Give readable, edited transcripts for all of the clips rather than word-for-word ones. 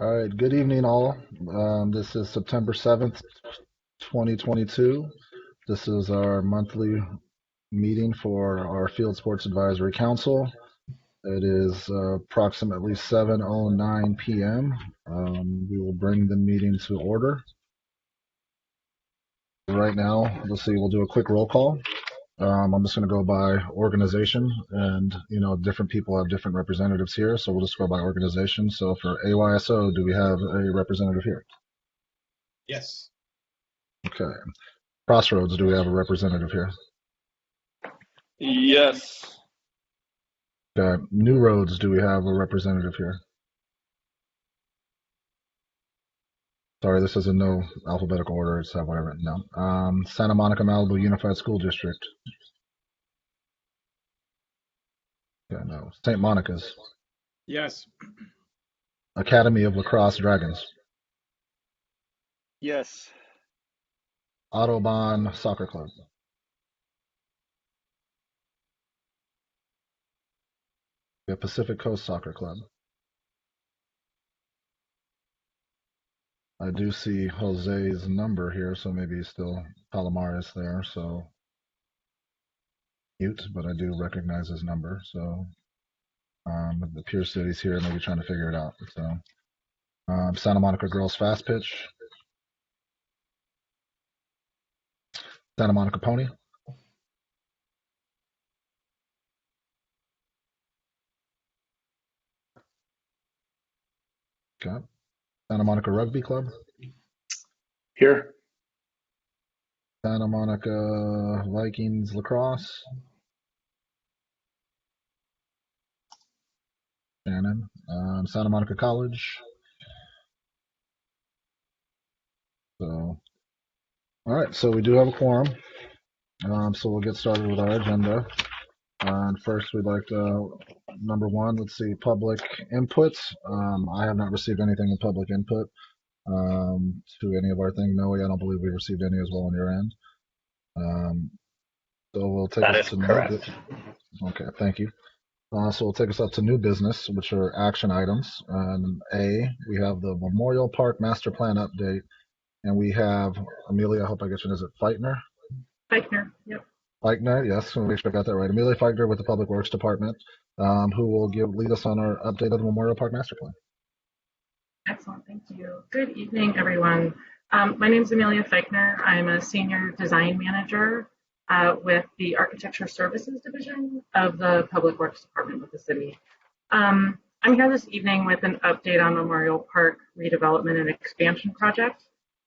All right, good evening, all. This is September 7th, 2022. This is our monthly meeting for our Field Sports Advisory Council. It is approximately 7:09 p.m. We will bring the meeting to order. Right now, we'll do a quick roll call. I'm just going to go by organization, and different people have different representatives here, so we'll just go by organization. So for AYSO, do we have a representative here? Yes. Okay. Crossroads, do we have a representative here? Yes. Okay. New Roads, do we have a representative here? Sorry, this is in no alphabetical order. It's have what I written down. Santa Monica Malibu Unified School District. Okay, no. St. Monica's. Yes. Academy of Lacrosse Dragons. Yes. Audubon Soccer Club. Pacific Coast Soccer Club. I do see Jose's number here, so maybe he's still Palomares there, so mute, but I do recognize his number, so it appears that he's here, maybe trying to figure it out. So Santa Monica Girls Fast Pitch. Santa Monica Pony. Okay. Santa Monica Rugby Club. Here. Santa Monica Vikings Lacrosse. Shannon. Santa Monica College. So, all right. So we do have a quorum. So we'll get started with our agenda. And first, we'd like to, number one, let's see, public input. I have not received anything in public input to any of our thing. No, I don't believe we received any as well on your end. So we'll take That us is to correct. Okay, thank you. So we'll take us up to new business, which are action items. And A, we have the Memorial Park Master Plan update. And we have, Amelia, I hope I get your name, is it Feitner? Eichner, yep. Feitner, yes, let me make sure I got that right. Amelia Feitner with the Public Works Department, who will lead us on our update of the Memorial Park Master Plan. Excellent, thank you. Good evening, everyone. My name is Amelia Feichner. I'm a senior design manager with the Architecture Services Division of the Public Works Department of the city. I'm here this evening with an update on Memorial Park redevelopment and expansion project.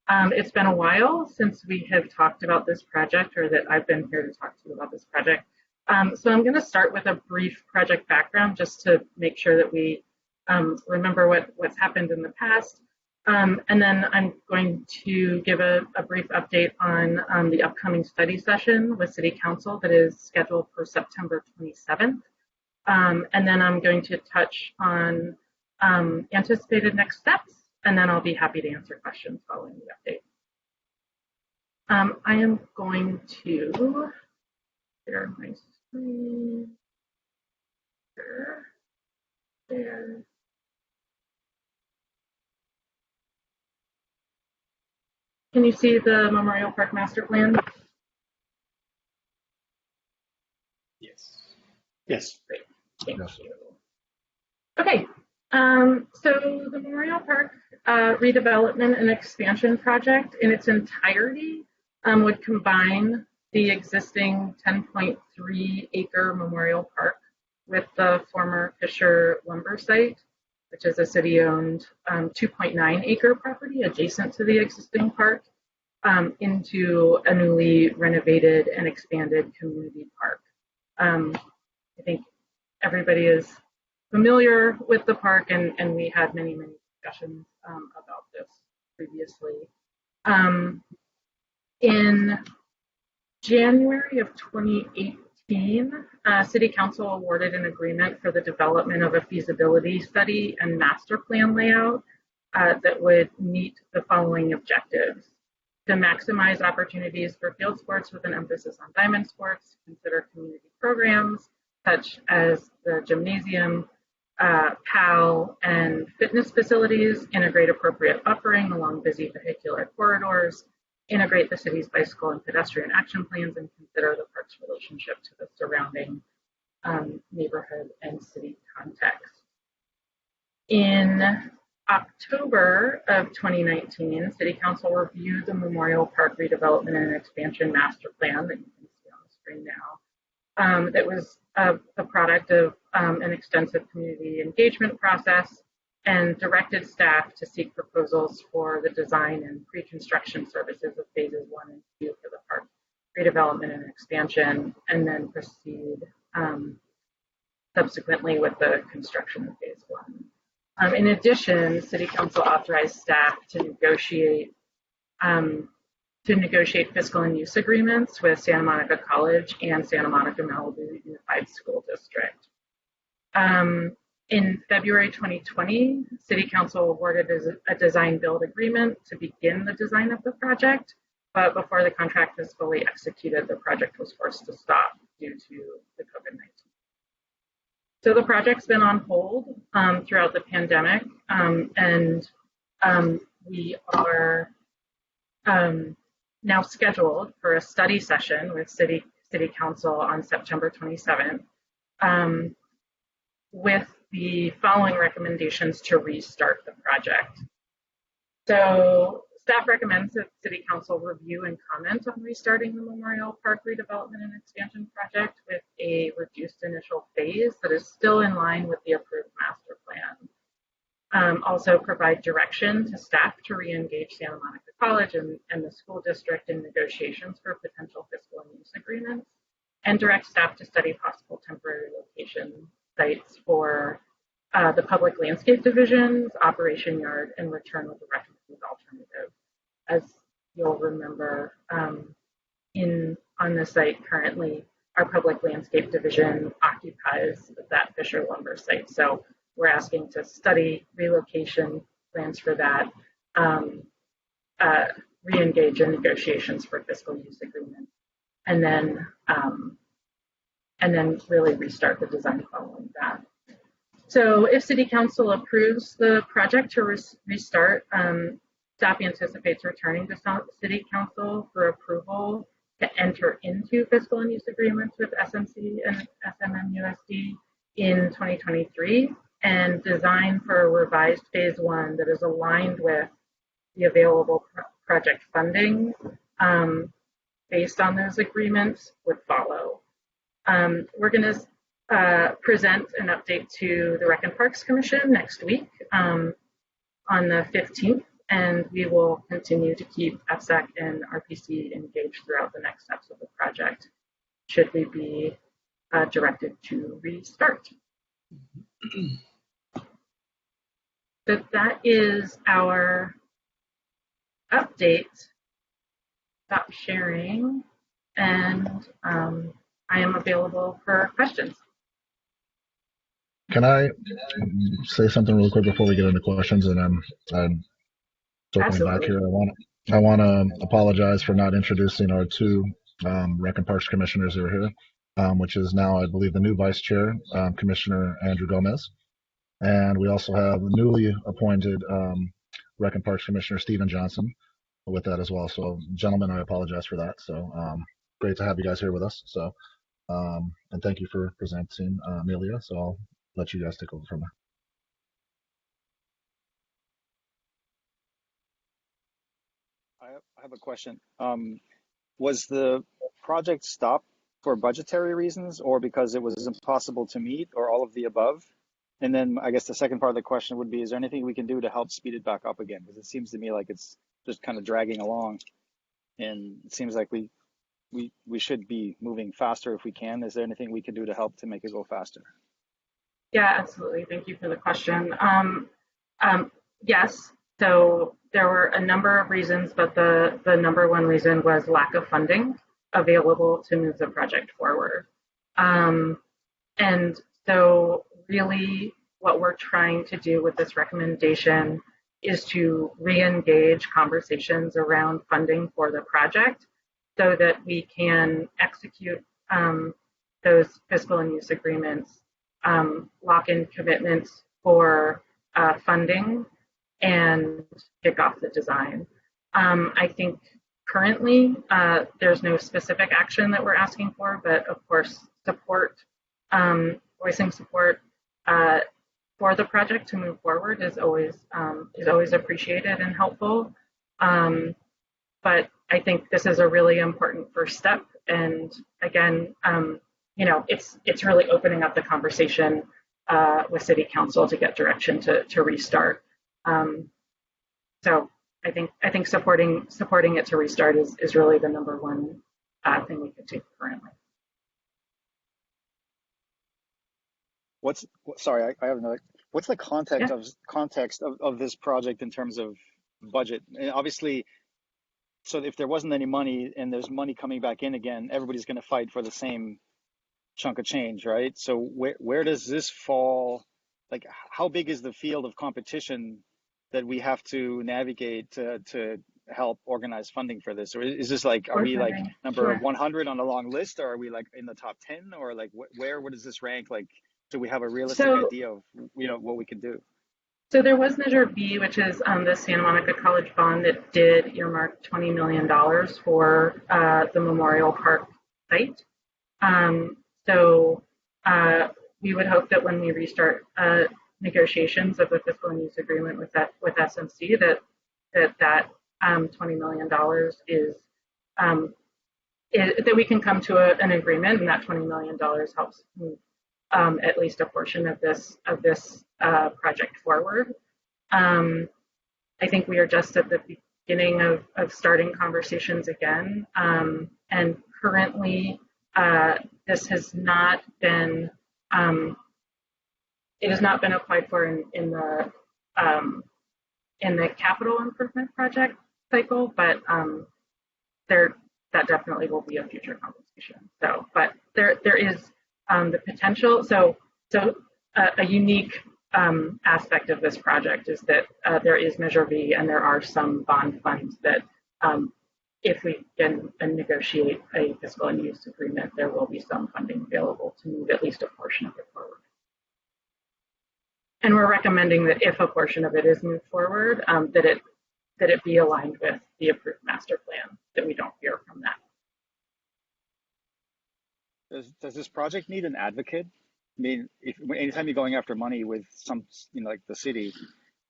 It's been a while since we have talked about this project, or that I've been here to talk to you about this project. So I'm going to start with a brief project background just to make sure that we remember what's happened in the past. And then I'm going to give a brief update on the upcoming study session with City Council that is scheduled for September 27th. And then I'm going to touch on anticipated next steps, and then I'll be happy to answer questions following the update. I am going to share my screen. There. Can you see the Memorial Park Master Plan? Yes. Yes. Great, thank Yes. you. Okay, so the Memorial Park redevelopment and expansion project in its entirety would combine the existing 10.3 acre Memorial Park with the former Fisher lumber site, which is a city-owned 2.9 acre property adjacent to the existing park, into a newly renovated and expanded community park. I think everybody is familiar with the park, and we had many discussions about this previously. In January of 2018, City Council awarded an agreement for the development of a feasibility study and master plan layout that would meet the following objectives: to maximize opportunities for field sports with an emphasis on diamond sports, consider community programs such as the gymnasium, PAL and fitness facilities, integrate appropriate buffering along busy vehicular corridors, integrate the city's bicycle and pedestrian action plans, and consider the park's relationship to the surrounding neighborhood and city context. In October of 2019, City Council reviewed the Memorial Park redevelopment and expansion master plan that you can see on the screen now. That was the product of an extensive community engagement process, and directed staff to seek proposals for the design and pre-construction services of phases 1 and 2 for the park redevelopment and expansion, and then proceed subsequently with the construction of phase 1. In addition, City Council authorized staff to negotiate fiscal and use agreements with Santa Monica College and Santa Monica Malibu Unified School District. In February 2020, City Council awarded a design build agreement to begin the design of the project, but before the contract was fully executed, the project was forced to stop due to the COVID-19. So the project's been on hold throughout the pandemic, and we are now scheduled for a study session with City Council on September 27th with the following recommendations to restart the project. So staff recommends that City Council review and comment on restarting the Memorial Park redevelopment and expansion project with a reduced initial phase that is still in line with the approved master plan. Also provide direction to staff to re-engage Santa Monica College and the school district in negotiations for potential fiscal and use agreements, and direct staff to study possible temporary location sites for the public landscape divisions, operation yard, and return with a recommended alternative. As you'll remember, on the site currently, our public landscape division occupies that Fisher lumber site. So we're asking to study relocation plans for that, re-engage in negotiations for fiscal use agreements, and then really restart the design following that. So if City Council approves the project to restart, staff anticipates returning to City Council for approval to enter into fiscal and use agreements with SMC and SMMUSD in 2023, and design for a revised phase 1 that is aligned with the available project funding based on those agreements would follow. We're going to present an update to the Rec and Parks Commission next week on the 15th, and we will continue to keep FSAC and RPC engaged throughout the next steps of the project, should we be directed to restart. So that is our update. Stop sharing, and I am available for questions. Can I say something real quick before we get into questions? And I'm circling back here. I want to apologize for not introducing our two Rec and Parks commissioners who are here, which is now, I believe, the new vice chair, Commissioner Andrew Gomez. And we also have the newly appointed Rec and Parks Commissioner Stephen Johnson with that as well. So, gentlemen, I apologize for that. So, great to have you guys here with us. So, and thank you for presenting, Amelia. So, I'll let you guys take over from there. I have a question. Was the project stopped for budgetary reasons, or because it was impossible to meet, or all of the above? And then I guess the second part of the question would be, is there anything we can do to help speed it back up again? Because it seems to me like it's just kind of dragging along, and it seems like we should be moving faster if we can. Is there anything we can do to help to make it go faster? Yeah, absolutely. Thank you for the question. Yes, so there were a number of reasons, but the number one reason was lack of funding available to move the project forward. And so really what we're trying to do with this recommendation is to re-engage conversations around funding for the project so that we can execute those fiscal and use agreements lock in commitments for funding and kick off the design. I think currently there's no specific action that we're asking for, but of course support, voicing support for the project to move forward is always appreciated and helpful. But I think this is a really important first step, and again, it's really opening up the conversation with City Council to get direction to restart. So I think supporting it to restart is really the number one thing we could do currently. Sorry, I have another. What's the context of this project in terms of budget? And obviously, so if there wasn't any money and there's money coming back in again, everybody's going to fight for the same chunk of change, right? So where does this fall? Like, how big is the field of competition that we have to navigate to help organize funding for this? Or is this like, are we like number 100 on a long list, or are we like in the top 10, or like where does this rank? Like, so we have a realistic idea of what we can do. So there was Measure B, which is the Santa Monica College bond that did earmark $20 million for the Memorial Park site. So we would hope that when we restart negotiations of the fiscal and use agreement with SMC, that $20 million is that we can come to an agreement, and that $20 million helps move at least a portion of this project forward. I think we are just at the beginning of starting conversations again, and currently this has not been it has not been applied for in the capital improvement project cycle, but that definitely will be a future conversation. So, but there is the potential. So a unique aspect of this project is that there is Measure B, and there are some bond funds that, if we can negotiate a fiscal and use agreement, there will be some funding available to move at least a portion of it forward. And we're recommending that if a portion of it is moved forward, that it be aligned with the approved master plan, that we don't veer from that. Does this project need an advocate? I mean, anytime you're going after money with some, like the city,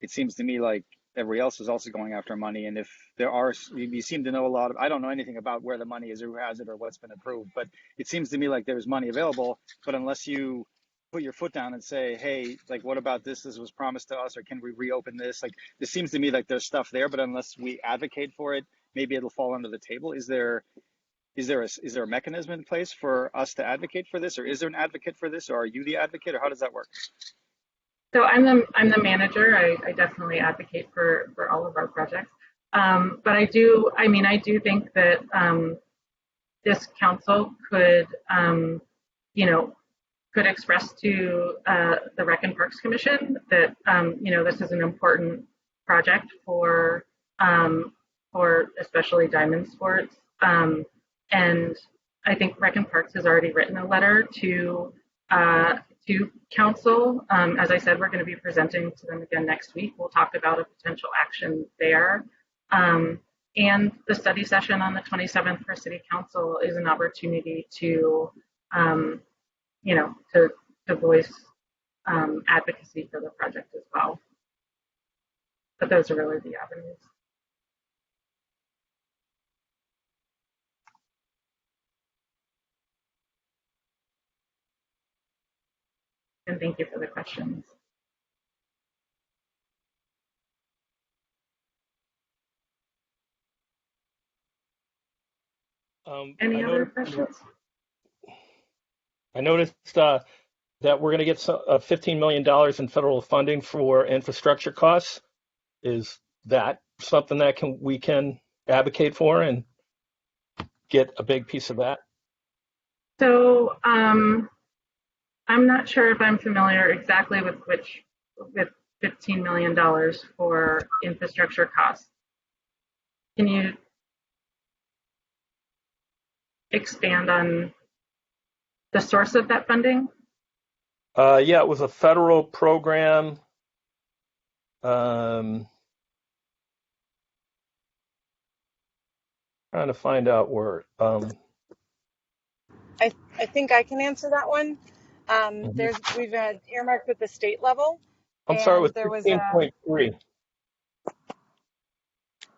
it seems to me like everybody else is also going after money. And if there are, you seem to know a lot of, I don't know anything about where the money is or who has it or what's been approved, but it seems to me like there's money available, but unless you put your foot down and say, hey, like, what about this? This was promised to us, or can we reopen this? Like, it seems to me like there's stuff there, but unless we advocate for it, maybe it'll fall under the table. Is there a mechanism in place for us to advocate for this, or is there an advocate for this, or are you the advocate, or how does that work? So I'm the manager. I definitely advocate for all of our projects, but I do think that this council could express to the Rec and Parks Commission that this is an important project for especially diamond sports. And I think Rec and Parks has already written a letter to council. As I said, we're going to be presenting to them again next week. We'll talk about a potential action there. And the study session on the 27th for City Council is an opportunity to voice advocacy for the project as well. But those are really the avenues. And thank you for the questions. Any other questions? I noticed that we're going to get $15 million in federal funding for infrastructure costs. Is that something that we can advocate for and get a big piece of that? So I'm not sure if I'm familiar exactly with $15 million for infrastructure costs. Can you expand on the source of that funding? Yeah, it was a federal program. Trying to find out where. I think I can answer that one. Mhm. We've had earmarked at the state level, I'm sorry, it was and there was a 16.3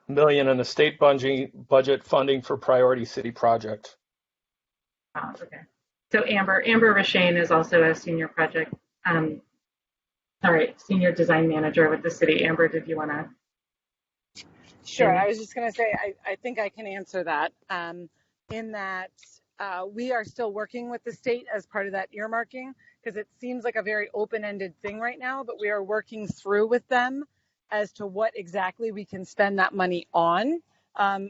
million in the state budget funding for priority city project. Oh, okay. So Amber Rashane is also a senior project, senior design manager with the city. Amber, did you want to? Sure. I was just going to say, I think I can answer that. In that we are still working with the state as part of that earmarking, because it seems like a very open-ended thing right now, but we are working through with them as to what exactly we can spend that money on.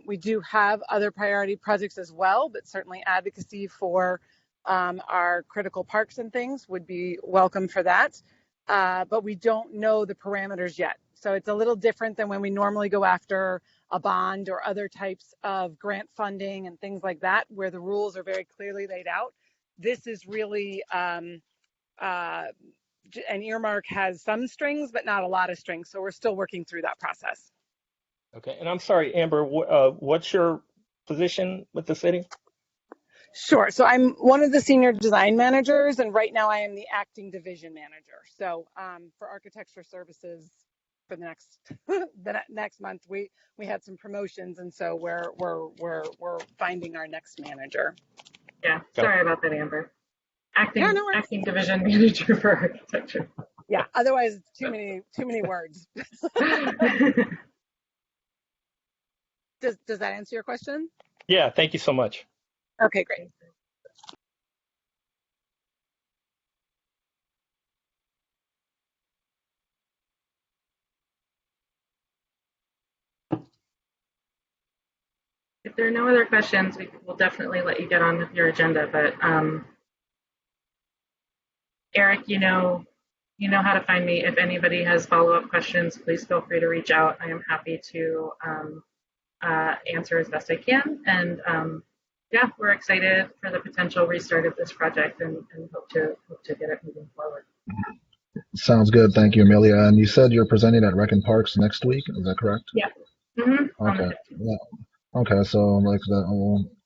We do have other priority projects as well, but certainly advocacy for our critical parks and things would be welcome for that. But we don't know the parameters yet. So it's a little different than when we normally go after a bond or other types of grant funding and things like that, where the rules are very clearly laid out. This is really an earmark has some strings, but not a lot of strings. So we're still working through that process. Okay, and I'm sorry, Amber, what's your position with the city? Sure. So I'm one of the senior design managers, and right now I am the acting division manager. So for architecture services, for the next month, we had some promotions, and so we're finding our next manager. Yeah, sorry about that, Amber. Acting division manager for architecture. Yeah. Otherwise, it's too many words. Does that answer your question? Yeah. Thank you so much. Okay, great. If there are no other questions, we will definitely let you get on with your agenda. But Eric, you know how to find me. If anybody has follow-up questions, please feel free to reach out. I am happy to answer as best I can. And yeah, we're excited for the potential restart of this project and hope to get it moving forward. Sounds good. Thank you, Amelia. And you said you're presenting at Rec and Parks next week. Is that correct? Yeah. Mm-hmm. Okay. Yeah. Okay. So like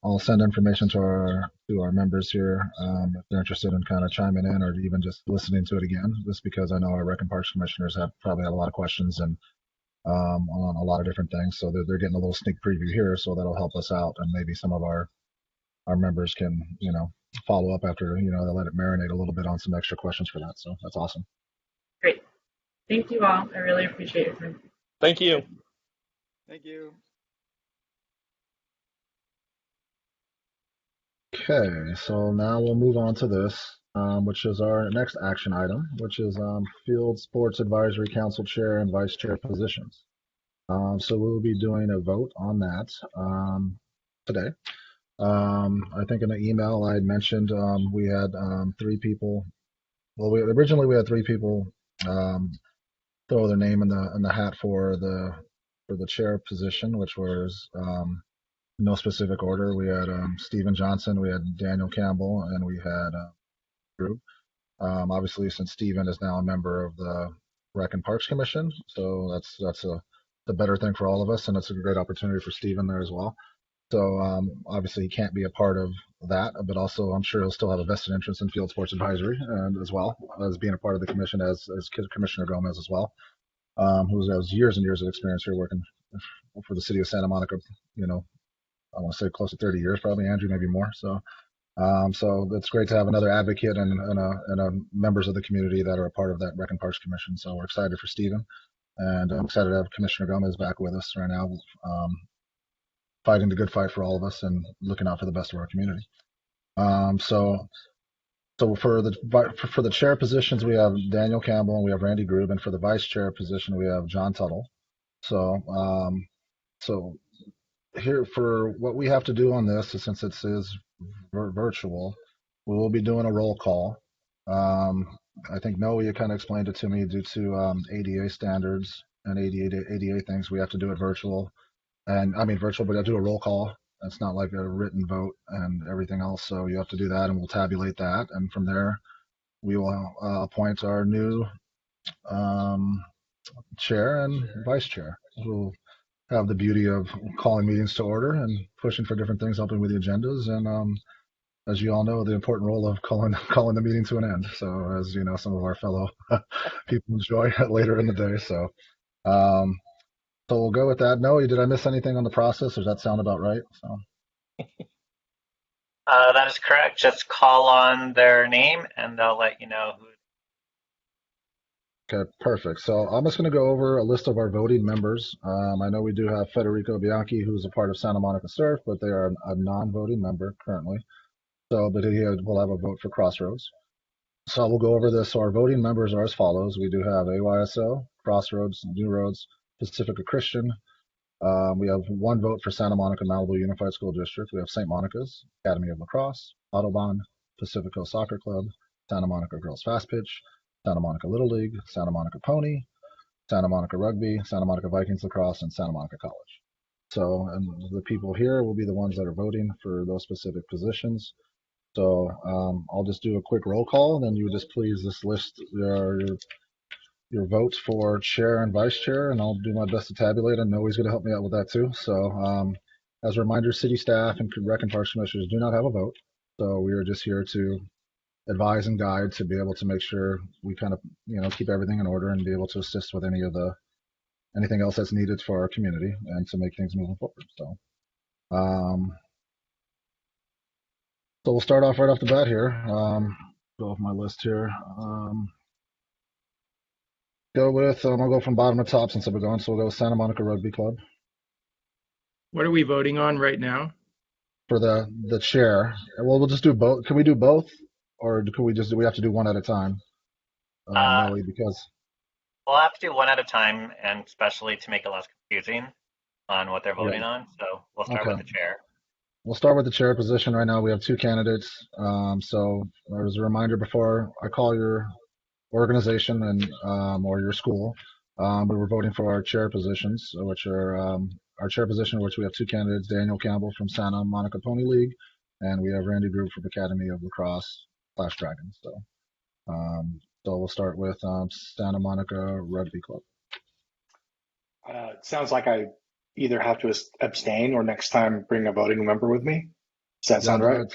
I'll send information to our members here if they're interested in kind of chiming in or even just listening to it again. Just because I know our Rec and Parks commissioners have probably had a lot of questions and on a lot of different things. So they're getting a little sneak preview here. So that'll help us out, and maybe some of our members can follow up after they'll let it marinate a little bit on some extra questions for that. So that's awesome. Great. Thank you all. I really appreciate your time. Thank you. Thank you. Okay, so now we'll move on to this, which is our next action item, which is Field Sports Advisory Council Chair and Vice Chair positions. So we'll be doing a vote on that today. I think in the email I had mentioned we had 3 people. Well, originally we had 3 people throw their name in the hat for the chair position, which was no specific order. We had Stephen Johnson, we had Daniel Campbell, and we had Drew. Obviously, since Stephen is now a member of the Rec and Parks Commission, so that's the better thing for all of us, and it's a great opportunity for Stephen there as well. So obviously he can't be a part of that, but also I'm sure he'll still have a vested interest in Field Sports Advisory and as well as being a part of the commission as Commissioner Gomez as well, who has years and years of experience here working for the city of Santa Monica. I want to say close to 30 years, probably, Andrew, maybe more. So it's great to have another advocate and members of the community that are a part of that Rec and Parks Commission. So we're excited for Stephen, and I'm excited to have Commissioner Gomez back with us right now, fighting the good fight for all of us and looking out for the best of our community. So for the chair positions, we have Daniel Campbell and we have Randy Grube, and for the vice chair position, we have John Tuttle. So here for what we have to do on this, since it is virtual, we will be doing a roll call. I think Noah, you kind of explained it to me due to ADA standards and ADA things. We have to do it virtual, and I mean virtual, but I do a roll call. It's not like a written vote and everything else. So you have to do that, and we'll tabulate that, and from there, we will appoint our new chair and vice chair. We'll have the beauty of calling meetings to order and pushing for different things, helping with the agendas, and as you all know, the important role of calling the meeting to an end. So, as you know, some of our fellow people enjoy later in the day. So, so we'll go with that. Noe, did I miss anything on the process, or does that sound about right? So. That is correct. Just call on their name and they'll let you know who. Okay, perfect. So I'm just going to go over a list of our voting members. I know we do have Federico Bianchi, who's a part of Santa Monica Surf, but they are a non-voting member currently. So, but he will have a vote for Crossroads. So we'll go over this. So our voting members are as follows. We do have AYSO, Crossroads, New Roads, Pacifica Christian. We have one vote for Santa Monica Malibu Unified School District. We have St. Monica's, Academy of Lacrosse, Autobahn, Pacifico Soccer Club, Santa Monica Girls Fast Pitch, Santa Monica Little League, Santa Monica Pony, Santa Monica Rugby, Santa Monica Vikings Lacrosse, and Santa Monica College. So, and the people here will be the ones that are voting for those specific positions. So I'll just do a quick roll call, and then you just please just list your votes for chair and vice chair, and I'll do my best to tabulate. I know he's going to help me out with that too. So as a reminder, city staff and rec and parks commissioners do not have a vote. So we are just here to advise and guide to be able to make sure we kind of, keep everything in order and be able to assist with anything else that's needed for our community and to make things moving forward. So, so we'll start off right off the bat here. Go off my list here. I'll go from bottom to top since I've been going. So we'll go with Santa Monica Rugby Club. What are we voting on right now? For the chair. Well, we'll just do both. Can we do both? Or do we have to do one at a time? Because we'll have to do one at a time, and especially to make it less confusing on what they're voting on. So we'll start with the chair. We'll start with the chair position right now. We have two candidates. So as a reminder, before I call your organization and or your school, we were voting for our chair positions, which are our chair position, which we have two candidates: Daniel Campbell from Santa Monica Pony League, and we have Randy Group from Academy of Lacrosse / Dragons. So, so we'll start with Santa Monica Rugby Club. It sounds like I either have to abstain or next time bring a voting member with me. Does that sound right?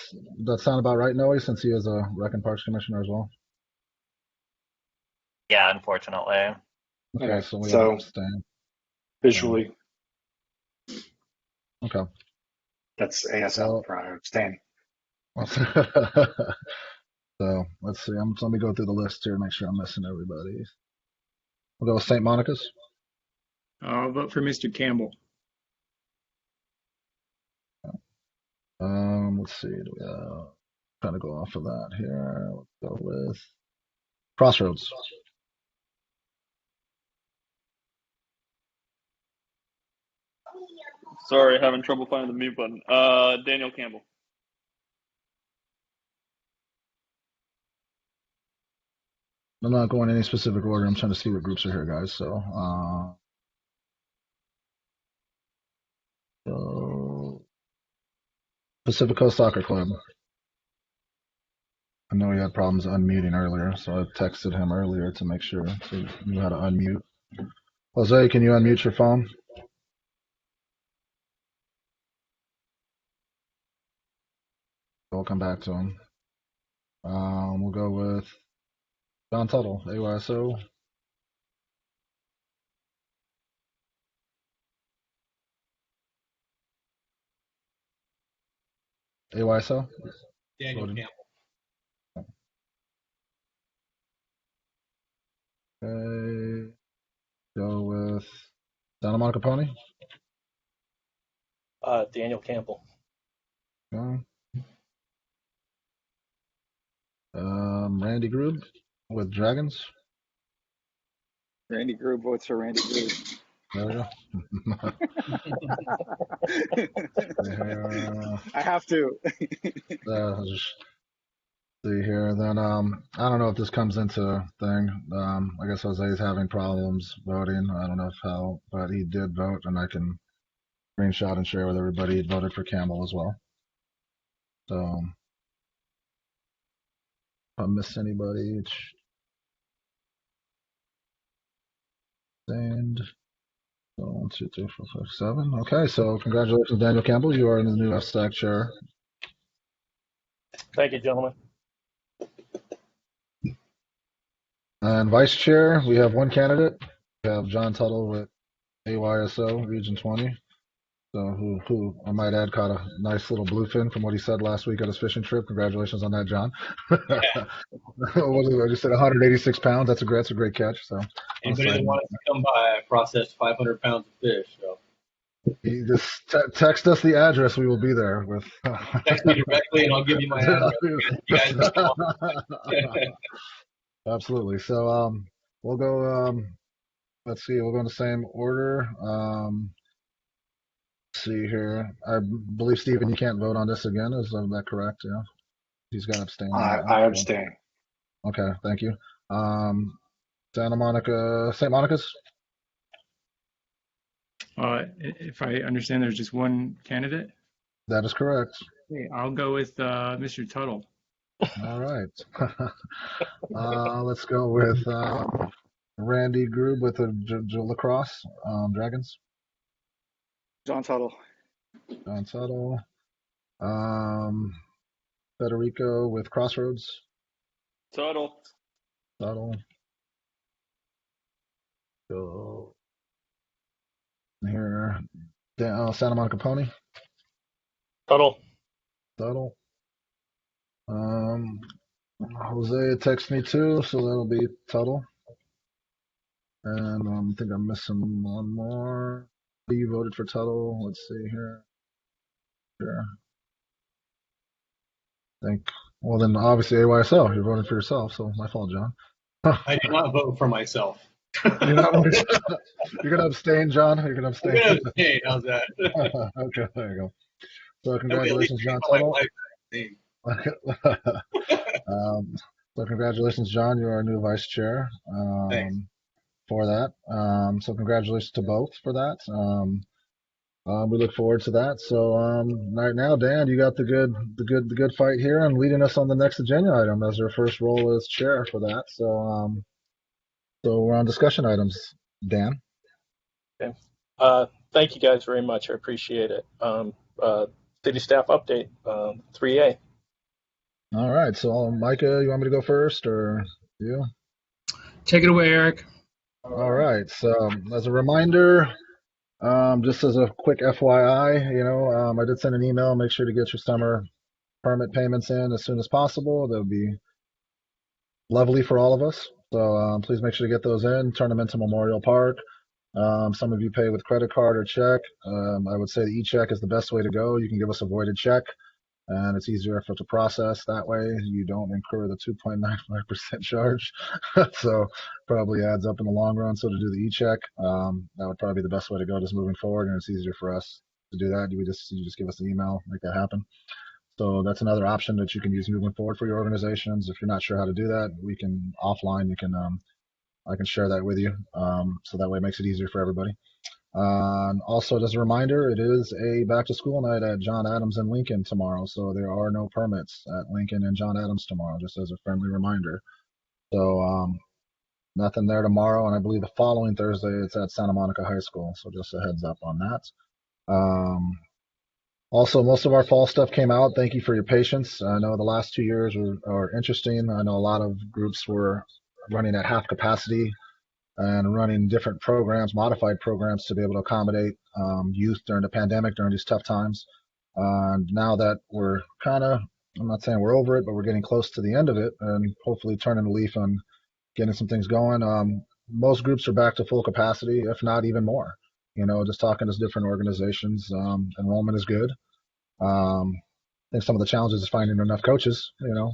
That sound about right, Noe, since he is a Rec and Parks Commissioner as well? Yeah, unfortunately. Okay, so we have to abstain. Visually. Okay. That's ASL for abstain. So let's see. Let me go through the list here to make sure I'm missing everybody. We'll go with St. Monica's. I'll vote for Mr. Campbell. Let's see. Trying to go off of that here. Let's go with Crossroads. Sorry, having trouble finding the mute button. Daniel Campbell. I'm not going in any specific order. I'm trying to see what groups are here, guys. So Pacifico Soccer Club. I know he had problems unmuting earlier, so I texted him earlier to make sure he knew how to unmute. Jose, can you unmute your phone? We'll come back to him. We'll go with John Tuttle, AYSO. AYSO? Daniel Campbell. Okay. Go with Santa Monica Pony. Daniel Campbell. Okay. Randy Grube with Dragons. Randy Grube votes for Randy Grube. There we go. I have to. Just see here. Then I don't know if this comes into thing. I guess Jose's having problems voting. I don't know but he did vote, and I can screenshot and share with everybody. He voted for Campbell as well. So I miss anybody. And so 1, 2, 3, 4, 5, 7. Okay, so congratulations, Daniel Campbell. You are in the new FSTAC chair. Thank you, gentlemen. And vice chair, we have one candidate. We have John Tuttle with AYSO Region 20. So who I might add caught a nice little bluefin from what he said last week at his fishing trip. Congratulations on that, John. Yeah. I just said 186 pounds. That's a great catch. So Anybody that wants to come by, I processed 500 pounds of fish. So you just text us the address. We will be there with. text me directly, and I'll give you my address. You guys just come on. Absolutely. So we'll go. Let's see. We'll go in the same order. Let's see here. I believe Stephen, you can't vote on this again. Is that correct? Yeah. He's got to abstain. I abstain. Okay. Thank you. Santa Monica, St. Monica's. If I understand, there's just one candidate. That is correct. Okay, I'll go with Mr. Tuttle. All right. Let's go with Randy Grube with the Lacrosse Dragons. John Tuttle. John Tuttle. Federico with Crossroads. Tuttle. Tuttle. Go here. Santa Monica Pony. Tuttle. Tuttle. Jose texted me too, so that'll be Tuttle. And I think I'm missing one more. You voted for Tuttle. Let's see here. Sure. Well, then obviously AYSO. You're voting for yourself, so my fault, John. I did not vote for myself. You're gonna abstain, John. You're gonna abstain. I'm gonna abstain. How's that? Okay, there you go. So congratulations, John Tuttle. So congratulations, John. You are our new vice chair. For that. So congratulations to both for that. We look forward to that. So right now, Dan, you got the good fight here and leading us on the next agenda item as your first role as chair for that. So so we're on discussion items, Dan. Okay. Thank you guys very much. I appreciate it. City staff update, 3A. All right. So Micah, you want me to go first or you? Take it away, Eric. All right. So as a reminder, just as a quick FYI, I did send an email. Make sure to get your summer permit payments in as soon as possible. That would be lovely for all of us. So please make sure to get those in, turn them into Memorial Park. Some of you pay with credit card or check. I would say the e-check is the best way to go. You can give us a voided check, and it's easier to process that way. You don't incur the 2.95% charge. So probably adds up in the long run. So to do the e-check, that would probably be the best way to go just moving forward, and it's easier for us to do that. You just give us an email, make that happen. So that's another option that you can use moving forward for your organizations. If you're not sure how to do that, we can offline. I can share that with you. So that way it makes it easier for everybody. Also, as a reminder, it is a back to school night at John Adams and Lincoln tomorrow. So there are no permits at Lincoln and John Adams tomorrow, just as a friendly reminder. So nothing there tomorrow. And I believe the following Thursday, it's at Santa Monica High School. So just a heads up on that. Also, most of our fall stuff came out. Thank you for your patience. I know the last 2 years are interesting. I know a lot of groups were running at half capacity and running different programs, modified programs to be able to accommodate youth during the pandemic, during these tough times. Now that we're I'm not saying we're over it, but we're getting close to the end of it and hopefully turning the leaf on getting some things going. Most groups are back to full capacity, if not even more. Just talking to different organizations, enrollment is good. I think some of the challenges is finding enough coaches,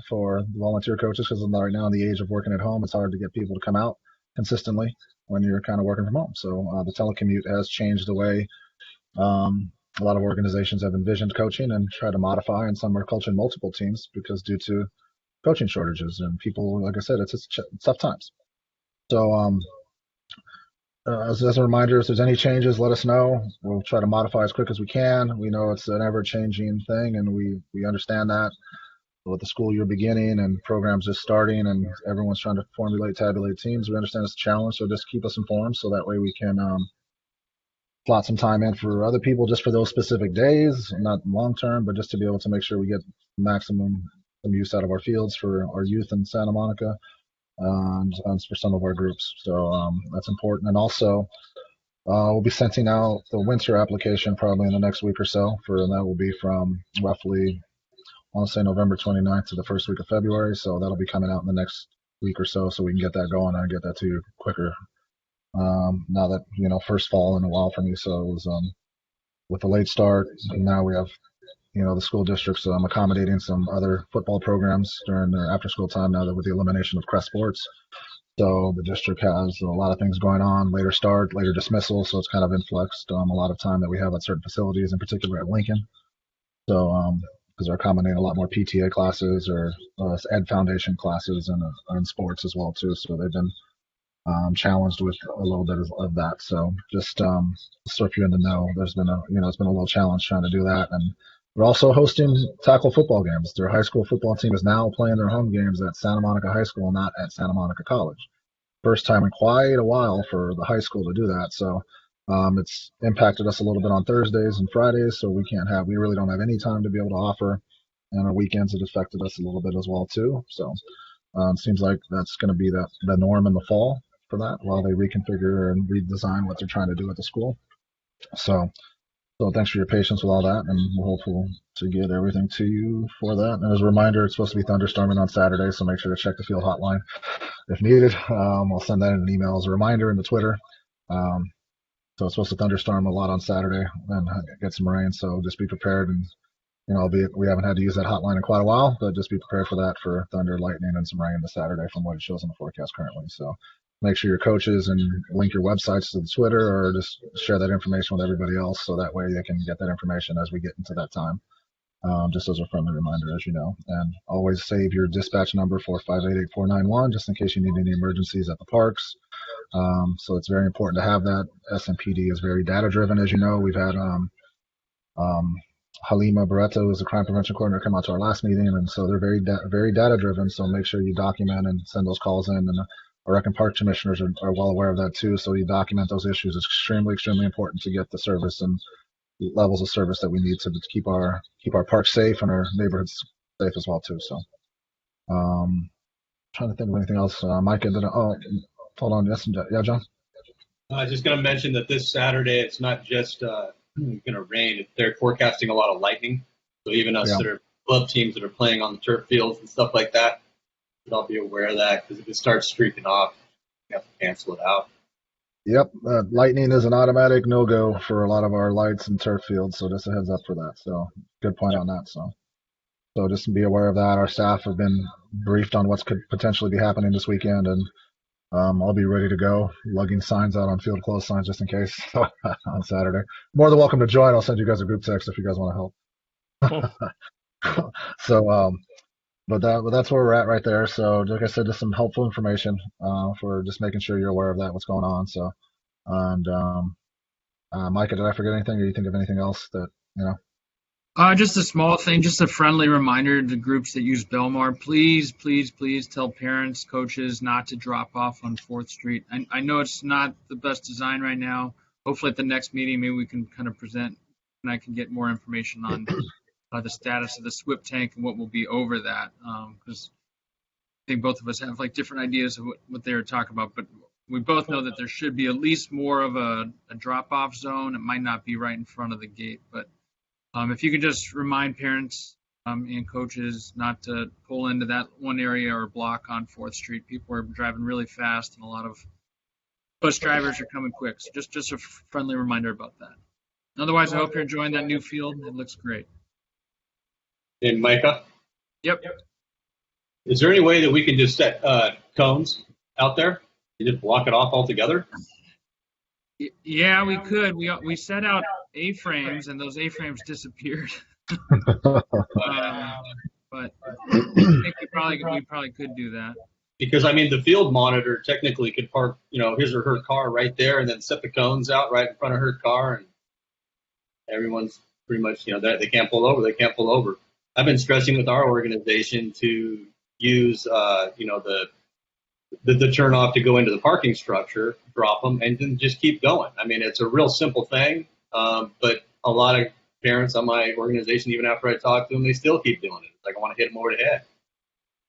for volunteer coaches, because right now in the age of working at home, it's hard to get people to come out consistently when you're kind of working from home. So the telecommute has changed the way a lot of organizations have envisioned coaching and try to modify, and some are coaching multiple teams because due to coaching shortages and people, like I said, it's tough times. So as a reminder, if there's any changes, let us know. We'll try to modify as quick as we can. We know it's an ever-changing thing, and we understand that. with the school year beginning and programs just starting and everyone's trying to tabulate teams, we understand it's a challenge. So just keep us informed so that way we can plot some time in for other people just for those specific days, not long term, but just to be able to make sure we get maximum use out of our fields for our youth in Santa Monica and for some of our groups. So that's important. And also, we'll be sending out the winter application probably in the next week or so, and that will be from roughly, I want to say November 29th to the first week of February. So that'll be coming out in the next week or so we can get that going and get that to you quicker. Now that, first fall in a while for me. So it was with the late start, and now we have, the school districts accommodating some other football programs during their after school time now that with the elimination of Crest Sports. So the district has a lot of things going on, later start, later dismissal. So it's kind of influxed a lot of time that we have at certain facilities, in particular at Lincoln. So because they're accommodating a lot more PTA classes or Ed Foundation classes and sports as well too. So they've been challenged with a little bit of that. So just so if you're in the know, there's been it's been a little challenge trying to do that. And we're also hosting tackle football games. Their high school football team is now playing their home games at Santa Monica High School, not at Santa Monica College. First time in quite a while for the high school to do that. So it's impacted us a little bit on Thursdays and Fridays. So we really don't have any time to be able to offer. And on weekends, it affected us a little bit as well too. So it seems like that's going to be the norm in the fall for that while they reconfigure and redesign what they're trying to do at the school. So thanks for your patience with all that, and we're hopeful to get everything to you for that. And as a reminder, it's supposed to be thunderstorming on Saturday, so make sure to check the field hotline if needed. I'll send that in an email as a reminder in the Twitter. So it's supposed to thunderstorm a lot on Saturday and get some rain, so just be prepared. And albeit we haven't had to use that hotline in quite a while, but just be prepared for that, for thunder, lightning, and some rain this Saturday from what it shows in the forecast currently. So make sure your coaches and link your websites to the Twitter, or just share that information with everybody else so that way they can get that information as we get into that time. Just as a friendly reminder, as you know. And always save your dispatch number 4588491 just in case you need any emergencies at the parks. So it's very important to have that. SMPD is very data driven, as you know. We've had Halima Barreto, is the crime prevention coordinator, come out to our last meeting, and so they're very data driven. So make sure you document and send those calls in. And our Rec and Park commissioners are well aware of that too. So you document those issues. It's extremely, extremely important to get the service and levels of service that we need to keep our parks safe and our neighborhoods safe as well too. So trying to think of anything else. Mike, hold on. Yes, yeah, John. I was just going to mention that this Saturday it's not just going to rain. They're forecasting a lot of lightning. So even us that are club teams that are playing on the turf fields and stuff like that, I'll be aware of that, because if it starts streaking off, you have to cancel it out. Yep, lightning is an automatic no-go for a lot of our lights and turf fields, so just a heads up for that. So good point on that. So just be aware of that. Our staff have been briefed on what could potentially be happening this weekend, and I'll be ready to go, lugging signs out on field closed signs just in case on Saturday. More than welcome to join. I'll send you guys a group text if you guys want to help. So but that's where we're at right there. So like I said, just some helpful information for just making sure you're aware of that, what's going on. So, and Micah, did I forget anything, or do you think of anything else that Just a small thing, just a friendly reminder to groups that use Belmar. Please, please, please tell parents, coaches not to drop off on 4th Street. I know it's not the best design right now. Hopefully at the next meeting, maybe we can kind of present and I can get more information on the status of the SWIP tank and what will be over that. Because I think both of us have like different ideas of what they were talking about, but we both know that there should be at least more of a drop-off zone. It might not be right in front of the gate, but if you could just remind parents and coaches not to pull into that one area or block on 4th Street. People are driving really fast, and a lot of bus drivers are coming quick. So just a friendly reminder about that. Otherwise, I hope you're enjoying that new field. It looks great. And Micah? Yep. Is there any way that we can just set cones out there and just block it off altogether? Yeah, we could. We set out A-frames, and those A-frames disappeared. But I think we probably could do that. Because, I mean, the field monitor technically could park, his or her car right there and then set the cones out right in front of her car, and everyone's pretty much, they can't pull over. They can't pull over. I've been stressing with our organization to use, the turn off to go into the parking structure, drop them, and then just keep going. I mean, it's a real simple thing, but a lot of parents on my organization, even after I talk to them, they still keep doing it. It's like I want to hit them over the head.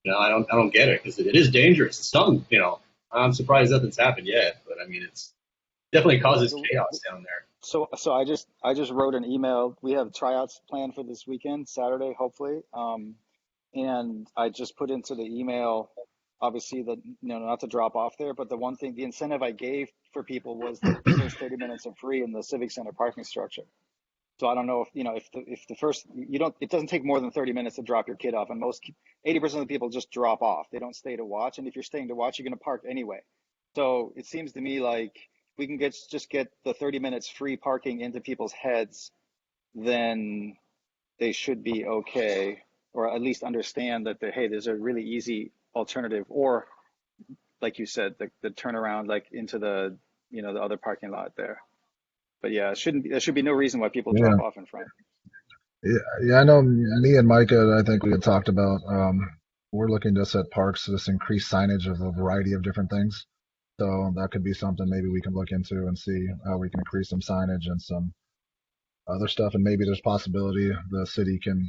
I don't get it because it is dangerous. I'm surprised nothing's happened yet, but I mean, it's definitely causes chaos down there. So I just wrote an email. We have tryouts planned for this weekend, Saturday, hopefully. And I just put into the email, obviously, that not to drop off there, but the incentive I gave for people was that the first 30 minutes are free in the Civic Center parking structure. So I don't know if the first it doesn't take more than 30 minutes to drop your kid off, and 80% of the people just drop off. They don't stay to watch, and if you're staying to watch, you're going to park anyway. So it seems to me like we can just get the 30 minutes free parking into people's heads, then they should be okay, or at least understand that hey, there's a really easy alternative, or like you said, the turnaround like into the the other parking lot there. But yeah, there should be no reason why people drop off in front. Yeah, I know me and Micah, I think we had talked about, we're looking just at parks to just increase signage of a variety of different things. So that could be something maybe we can look into and see how we can increase some signage and some other stuff. And maybe there's possibility the city can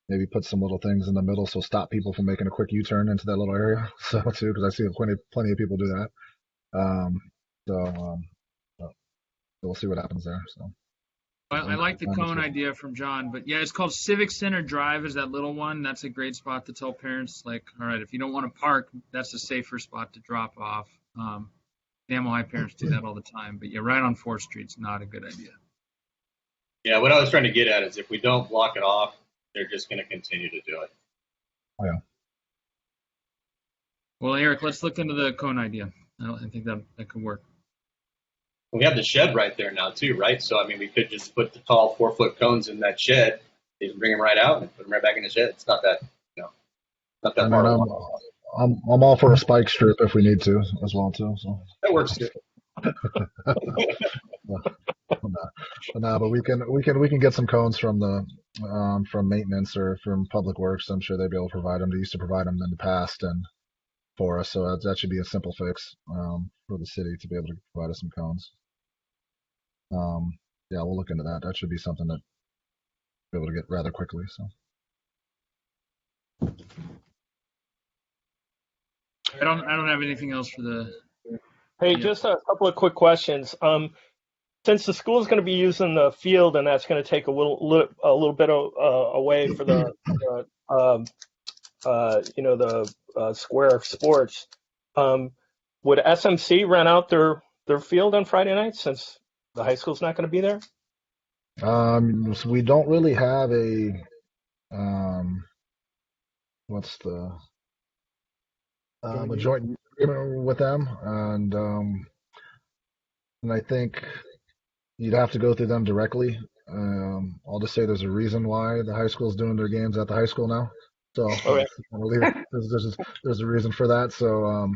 maybe put some little things in the middle so stop people from making a quick U-turn into that little area. So too, because I see plenty of people do that. So we'll see what happens there. So I like the cone idea from John, but yeah, it's called Civic Center Drive is that little one. That's a great spot to tell parents, like, all right, if you don't want to park, that's a safer spot to drop off. Animal High parents do that all the time, but yeah, right on 4th Street's not a good idea. Yeah, what I was trying to get at is if we don't block it off, they're just going to continue to do it. Oh, yeah. Well, Eric, let's look into the cone idea. I think that could work. We have the shed right there now too, right? So I mean, we could just put the tall 4-foot cones in that shed. They can bring them right out and put them right back in the shed. It's not that, not that far. I'm all for a spike strip if we need to as well too. So that works too. But we can get some cones from from maintenance or from Public Works. I'm sure they'd be able to provide them. They used to provide them in the past and for us, so that should be a simple fix for the city to be able to provide us some cones. Yeah, we'll look into that. That should be something that we'll be able to get rather quickly. So I don't have anything else for the. Hey, just a couple of quick questions. Since the school is going to be using the field and that's going to take a little bit away for the square of sports, would SMC rent out their field on Friday night since the high school's not going to be there? So we don't really have a a joint agreement with them, and I think you'd have to go through them directly. I'll just say there's a reason why the high school's doing their games at the high school now. So okay. there's a reason for that. So,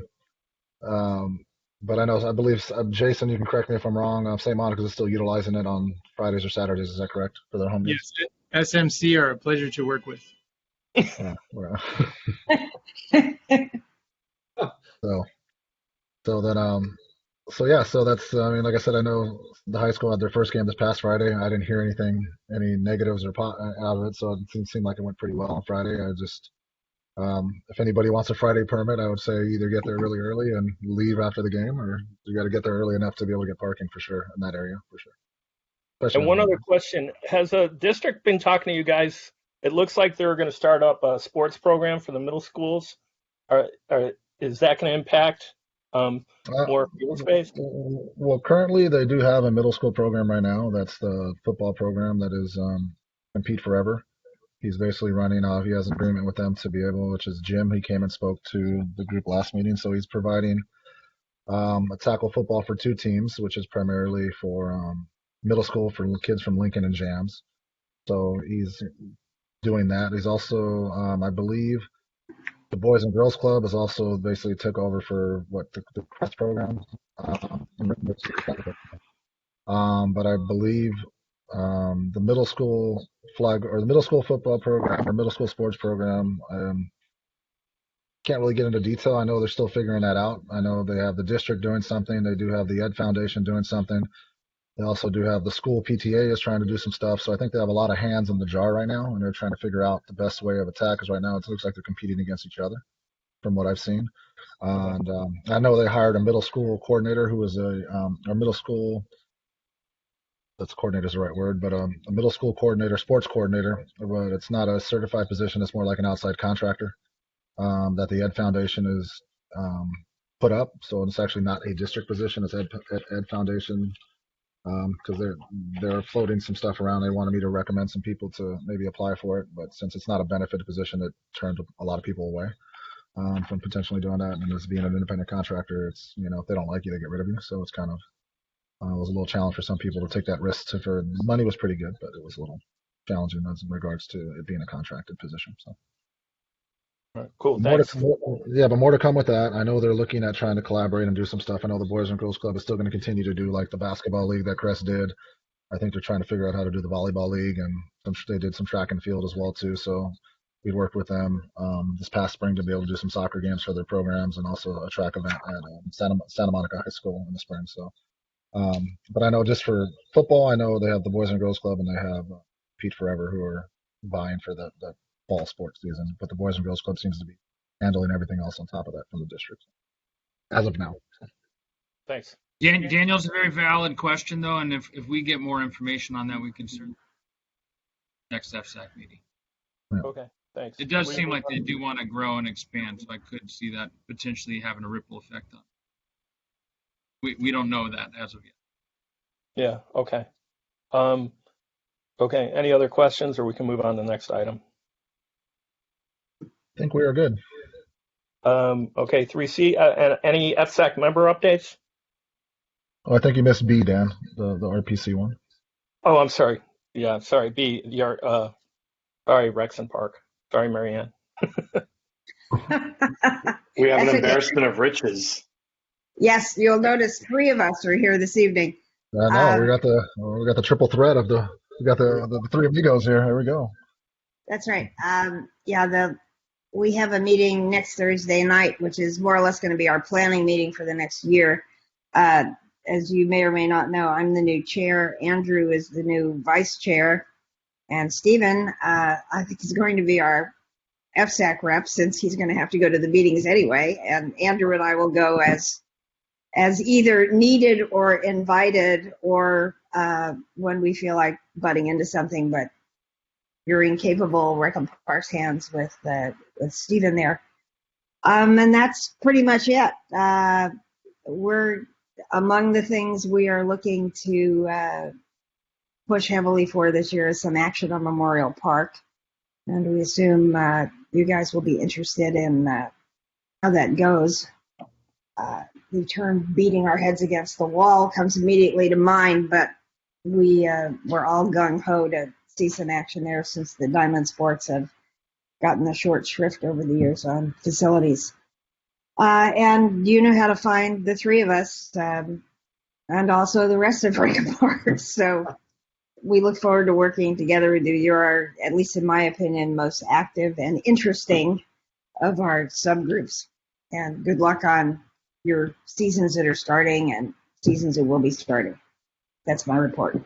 but I believe Jason, you can correct me if I'm wrong. St. Monica's is still utilizing it on Fridays or Saturdays. Is that correct for their home games? Yes, SMC are a pleasure to work with. Yeah, well. So that's, I mean, like I said, I know the high school had their first game this past Friday. I didn't hear any negatives or out of it, so it seemed like it went pretty well on Friday. I just, if anybody wants a Friday permit, I would say either get there really early and leave after the game, or you got to get there early enough to be able to get parking for sure in that area, for sure. Especially and one other question, has a district been talking to you guys? It looks like they're going to start up a sports program for the middle schools. Is that going to impact more field space? Well, currently they do have a middle school program right now. That's the football program that is Compete Forever. He's basically running off. He has an agreement with them to be able, which is Jim. He came and spoke to the group last meeting. So he's providing a tackle football for 2 teams, which is primarily for middle school for kids from Lincoln and Jams. So he's doing that. He's also, I believe, the Boys and Girls Club is also basically took over for the Crest program. But I believe the middle school flag or the middle school football program or middle school sports program. Can't really get into detail. I know they're still figuring that out. I know they have the district doing something. They do have the Ed Foundation doing something. They also do have the school PTA is trying to do some stuff. So I think they have a lot of hands in the jar right now, and they're trying to figure out the best way of attack. Because right now it looks like they're competing against each other, from what I've seen. And I know they hired a middle school coordinator who was a middle school. That's coordinator is the right word, but a middle school coordinator, sports coordinator. But it's not a certified position. It's more like an outside contractor that the Ed Foundation is put up. So it's actually not a district position. It's Ed Foundation because they're floating some stuff around. They wanted me to recommend some people to maybe apply for it, but since it's not a benefit position, it turned a lot of people away from potentially doing that. And as being an independent contractor, it's if they don't like you, they get rid of you. So it's kind of it was a little challenge for some people to take that risk. For money was pretty good, but it was a little challenging as in regards to it being a contracted position. So. All right, cool. More Thanks. but more to come with that. I know they're looking at trying to collaborate and do some stuff. I know the Boys and Girls Club is still going to continue to do like the basketball league that Crest did. I think they're trying to figure out how to do the volleyball league, and they did some track and field as well too. So we worked with them this past spring to be able to do some soccer games for their programs, and also a track event at Santa Monica High School in the spring. So, but I know just for football, I know they have the Boys and Girls Club, and they have Pete Forever who are vying for that fall sports season, but the Boys and Girls Club seems to be handling everything else on top of that from the district as of now. Thanks. Daniel's a very valid question though, and if we get more information on that, we can certainly next FSAC meeting. Yeah. Okay. Thanks. It does seem like they do want to grow and expand, so I could see that potentially having a ripple effect on. We don't know that as of yet. Yeah. Okay. Okay. Any other questions, or we can move on to the next item? I think we are good. Okay, 3C, and any FSAC member updates? Oh, I think you missed B, Dan, the RPC one. Oh, I'm sorry. Yeah, sorry, B, sorry, Rexon Park. Sorry, Marianne. We have an embarrassment of riches. Yes, you'll notice 3 of us are here this evening. I know, we got the triple threat of we got the 3 amigos here. Here we go. That's right. We have a meeting next Thursday night, which is more or less going to be our planning meeting for the next year. As you may or may not know, I'm the new chair. Andrew is the new vice chair. And Stephen, I think, is going to be our FSAC rep since he's going to have to go to the meetings anyway. And Andrew and I will go as either needed or invited or when we feel like butting into something, but you're in capable Rec Park's hands with Stephen there. And that's pretty much it. We're among the things we are looking to push heavily for this year is some action on Memorial Park. And we assume you guys will be interested in how that goes. The term beating our heads against the wall comes immediately to mind, but we're all gung-ho to see some action there since the Diamond Sports have gotten the short shrift over the years on facilities. And you know how to find the 3 of us and also the rest of Rec Park. So we look forward to working together with you. You're, at least in my opinion, most active and interesting of our subgroups. And good luck on your seasons that are starting and seasons that will be starting. That's my report.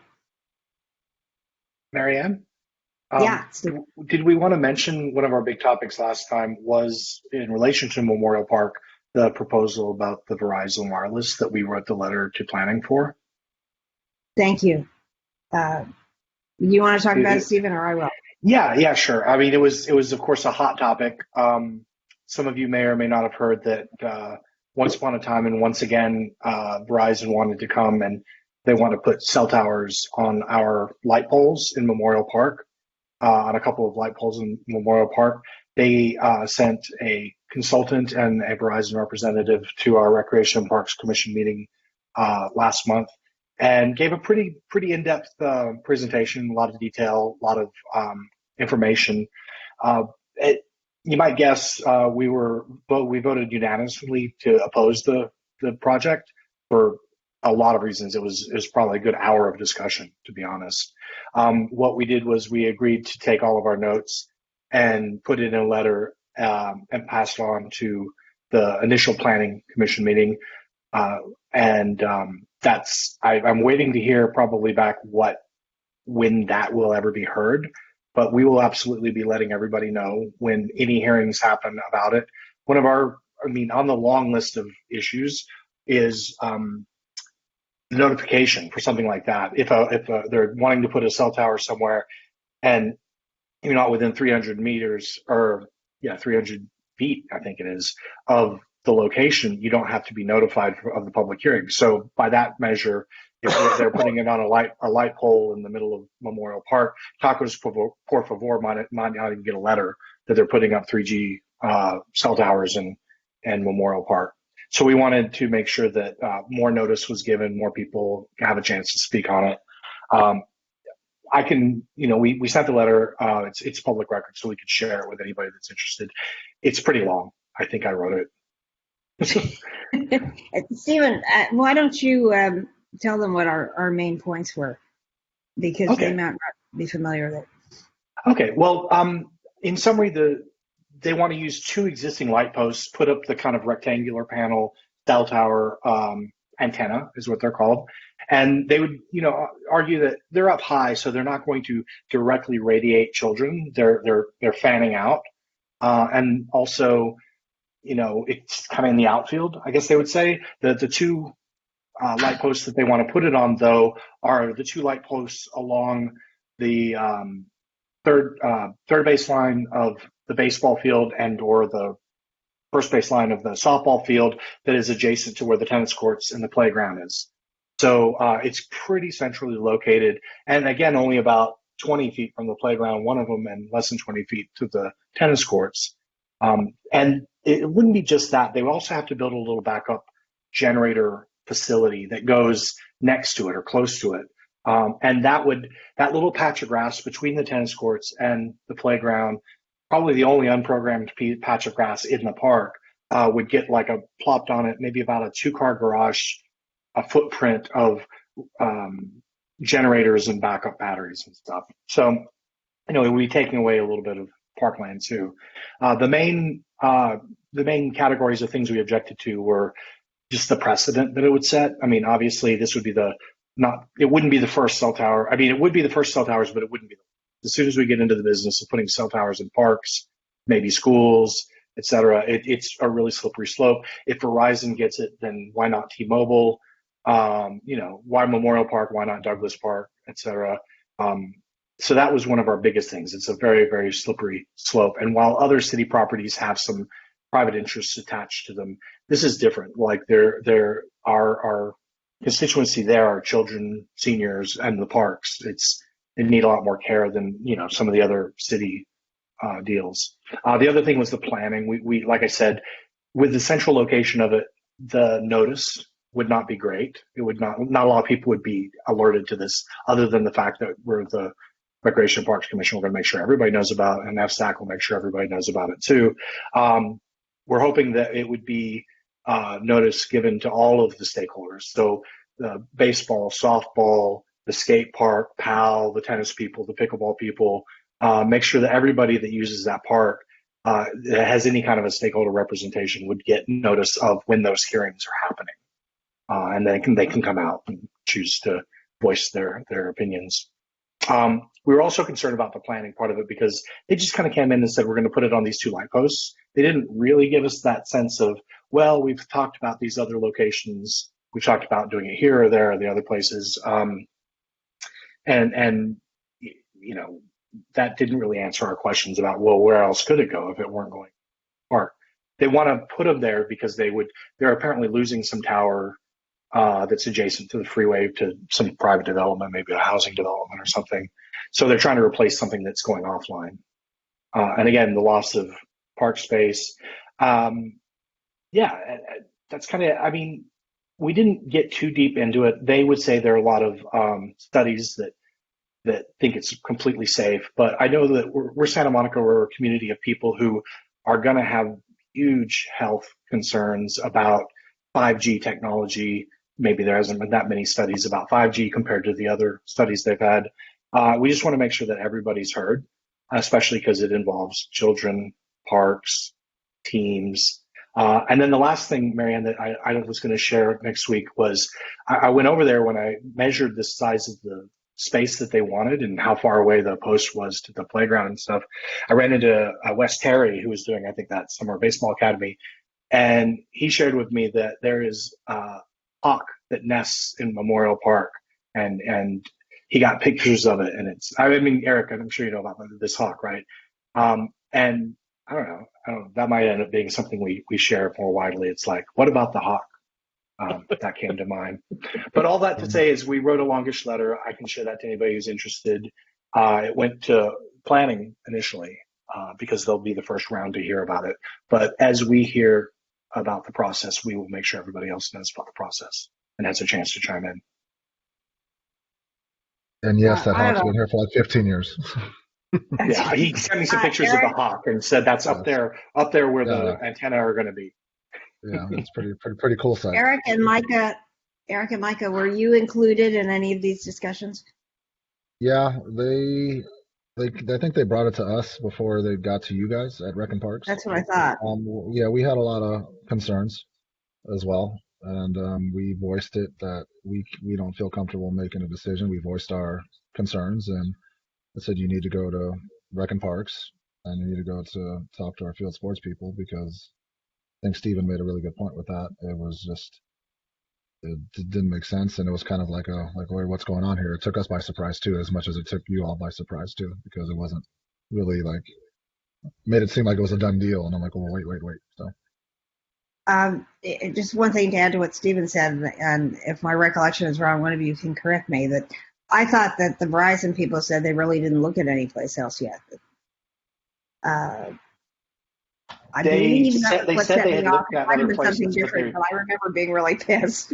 Marianne? Yeah. Did we want to mention one of our big topics last time was in relation to Memorial Park, the proposal about the Verizon Wireless that we wrote the letter to planning for? Thank you. You want to talk about it, Stephen, or I will? Yeah, sure. I mean, it was of course a hot topic. Some of you may or may not have heard that once upon a time and once again, Verizon wanted to come and they want to put cell towers on our light poles in Memorial Park, on a couple of light poles in Memorial Park. They sent a consultant and a Verizon representative to our Recreation and Parks Commission meeting last month and gave a pretty in-depth presentation, a lot of detail, a lot of information. You might guess we voted unanimously to oppose the project for a lot of reasons, it was probably a good hour of discussion, to be honest. What we did was we agreed to take all of our notes and put it in a letter and pass it on to the initial planning commission meeting. I'm waiting to hear probably back when that will ever be heard, but we will absolutely be letting everybody know when any hearings happen about it. On the long list of issues is notification for something like that. If they're wanting to put a cell tower somewhere and you're not within 300 meters or 300 feet, I think it is, of the location, you don't have to be notified of the public hearing. So by that measure, if they're putting it on a light pole in the middle of Memorial Park, Tacos Por Favor might not even get a letter that they're putting up 3G cell towers in Memorial Park. So we wanted to make sure that more notice was given, more people have a chance to speak on it. We sent the letter. It's public record, so we could share it with anybody that's interested. It's pretty long. I think I wrote it. Stephen, why don't you tell them what our main points were? Because they might not be familiar with it. Okay. Well, in summary, they want to use 2 existing light posts, put up the kind of rectangular panel cell tower antenna is what they're called. And they would, argue that they're up high, so they're not going to directly radiate children. They're fanning out. And also, it's kind of in the outfield, I guess they would say. The 2 light posts that they want to put it on, though, are the 2 light posts along the third baseline of the baseball field and or the first baseline of the softball field that is adjacent to where the tennis courts and the playground is. So it's pretty centrally located, and again, only about 20 feet from the playground, one of them, and less than 20 feet to the tennis courts. And it wouldn't be just that. They would also have to build a little backup generator facility that goes next to it or close to it. And that little patch of grass between the tennis courts and the playground, probably the only unprogrammed patch of grass in the park, would get plopped on it, maybe about a 2-car garage, a footprint of generators and backup batteries and stuff. So, we'll be taking away a little bit of parkland too. The main categories of things we objected to were just the precedent that it would set. Obviously, this would be it wouldn't be the first cell tower. It would be the first cell towers, but it wouldn't be. As soon as we get into the business of putting cell towers in parks, maybe schools, et cetera, it's a really slippery slope. If Verizon gets it, then why not T-Mobile? Why Memorial Park? Why not Douglas Park, et cetera? So that was one of our biggest things. It's a very, very slippery slope. And while other city properties have some private interests attached to them, this is different. Our constituency there are children, seniors, and the parks. They need a lot more care than some of the other city deals. The other thing was the planning. We like I said, with the central location of it, the notice would not be great. It would not a lot of people would be alerted to this, other than the fact that we're the Recreation and Parks Commission. We're going to make sure everybody knows about it, and FSAC will make sure everybody knows about it too. We're hoping that it would be notice given to all of the stakeholders. So the baseball, softball, the skate park, PAL, the tennis people, the pickleball people, make sure that everybody that uses that park that has any kind of a stakeholder representation would get notice of when those hearings are happening. And then they can come out and choose to voice their opinions. We were also concerned about the planning part of it because they just kind of came in and said, we're going to put it on these 2 light posts. They didn't really give us that sense of, well, we've talked about these other locations. We've talked about doing it here or there or the other places. And that didn't really answer our questions about, well, where else could it go if it weren't going to the park? They want to put them there because they're apparently losing some tower that's adjacent to the freeway to some private development, maybe a housing development or something. So they're trying to replace something that's going offline. And again, the loss of park space. That's kind of, we didn't get too deep into it. They would say there are a lot of studies that think it's completely safe. But I know that we're Santa Monica, we're a community of people who are going to have huge health concerns about 5G technology maybe there hasn't been that many studies about 5G compared to the other studies they've had. We just want to make sure that everybody's heard, especially because it involves children, parks, teams. And then the last thing, Marianne, that I was going to share next week was I went over there when I measured the size of the space that they wanted and how far away the post was to the playground and stuff. I ran into Wes Terry, who was doing, I think, that summer baseball academy. And he shared with me that there is a hawk that nests in Memorial Park, and he got pictures of it. And I mean, Eric, I'm sure you know about this hawk, right? And I don't know, that might end up being something we share more widely. It's like, what about the hawk? That came to mind. But all that to say is we wrote a longish letter. I can share that to anybody who's interested. It went to planning initially because they'll be the first round to hear about it. But as we hear about the process, we will make sure everybody else knows about the process and has a chance to chime in. And yes, that hawk's been here for like 15 years. Yeah, he sent me some pictures of the hawk and said that's up there where the antennae are going to be. Yeah, it's pretty cool sight. Eric and Micah, were you included in any of these discussions? Yeah, I think they brought it to us before they got to you guys at Rec and Parks. That's what I thought. Yeah, we had a lot of concerns as well, and we voiced it that we don't feel comfortable making a decision. We voiced our concerns, and I said you need to go to Rec and Parks, and you need to go to talk to our field sports people, because I think Stephen made a really good point with that. It didn't make sense, and it was kind of like what's going on here? It took us by surprise too, as much as it took you all by surprise too, because it wasn't really made it seem like it was a done deal, and I'm like, well, wait. So. Just one thing to add to what Stephen said, and if my recollection is wrong, one of you can correct me, that I thought that the Verizon people said they really didn't look at any place else yet. They said they had looked at other places, something different, but I remember being really pissed.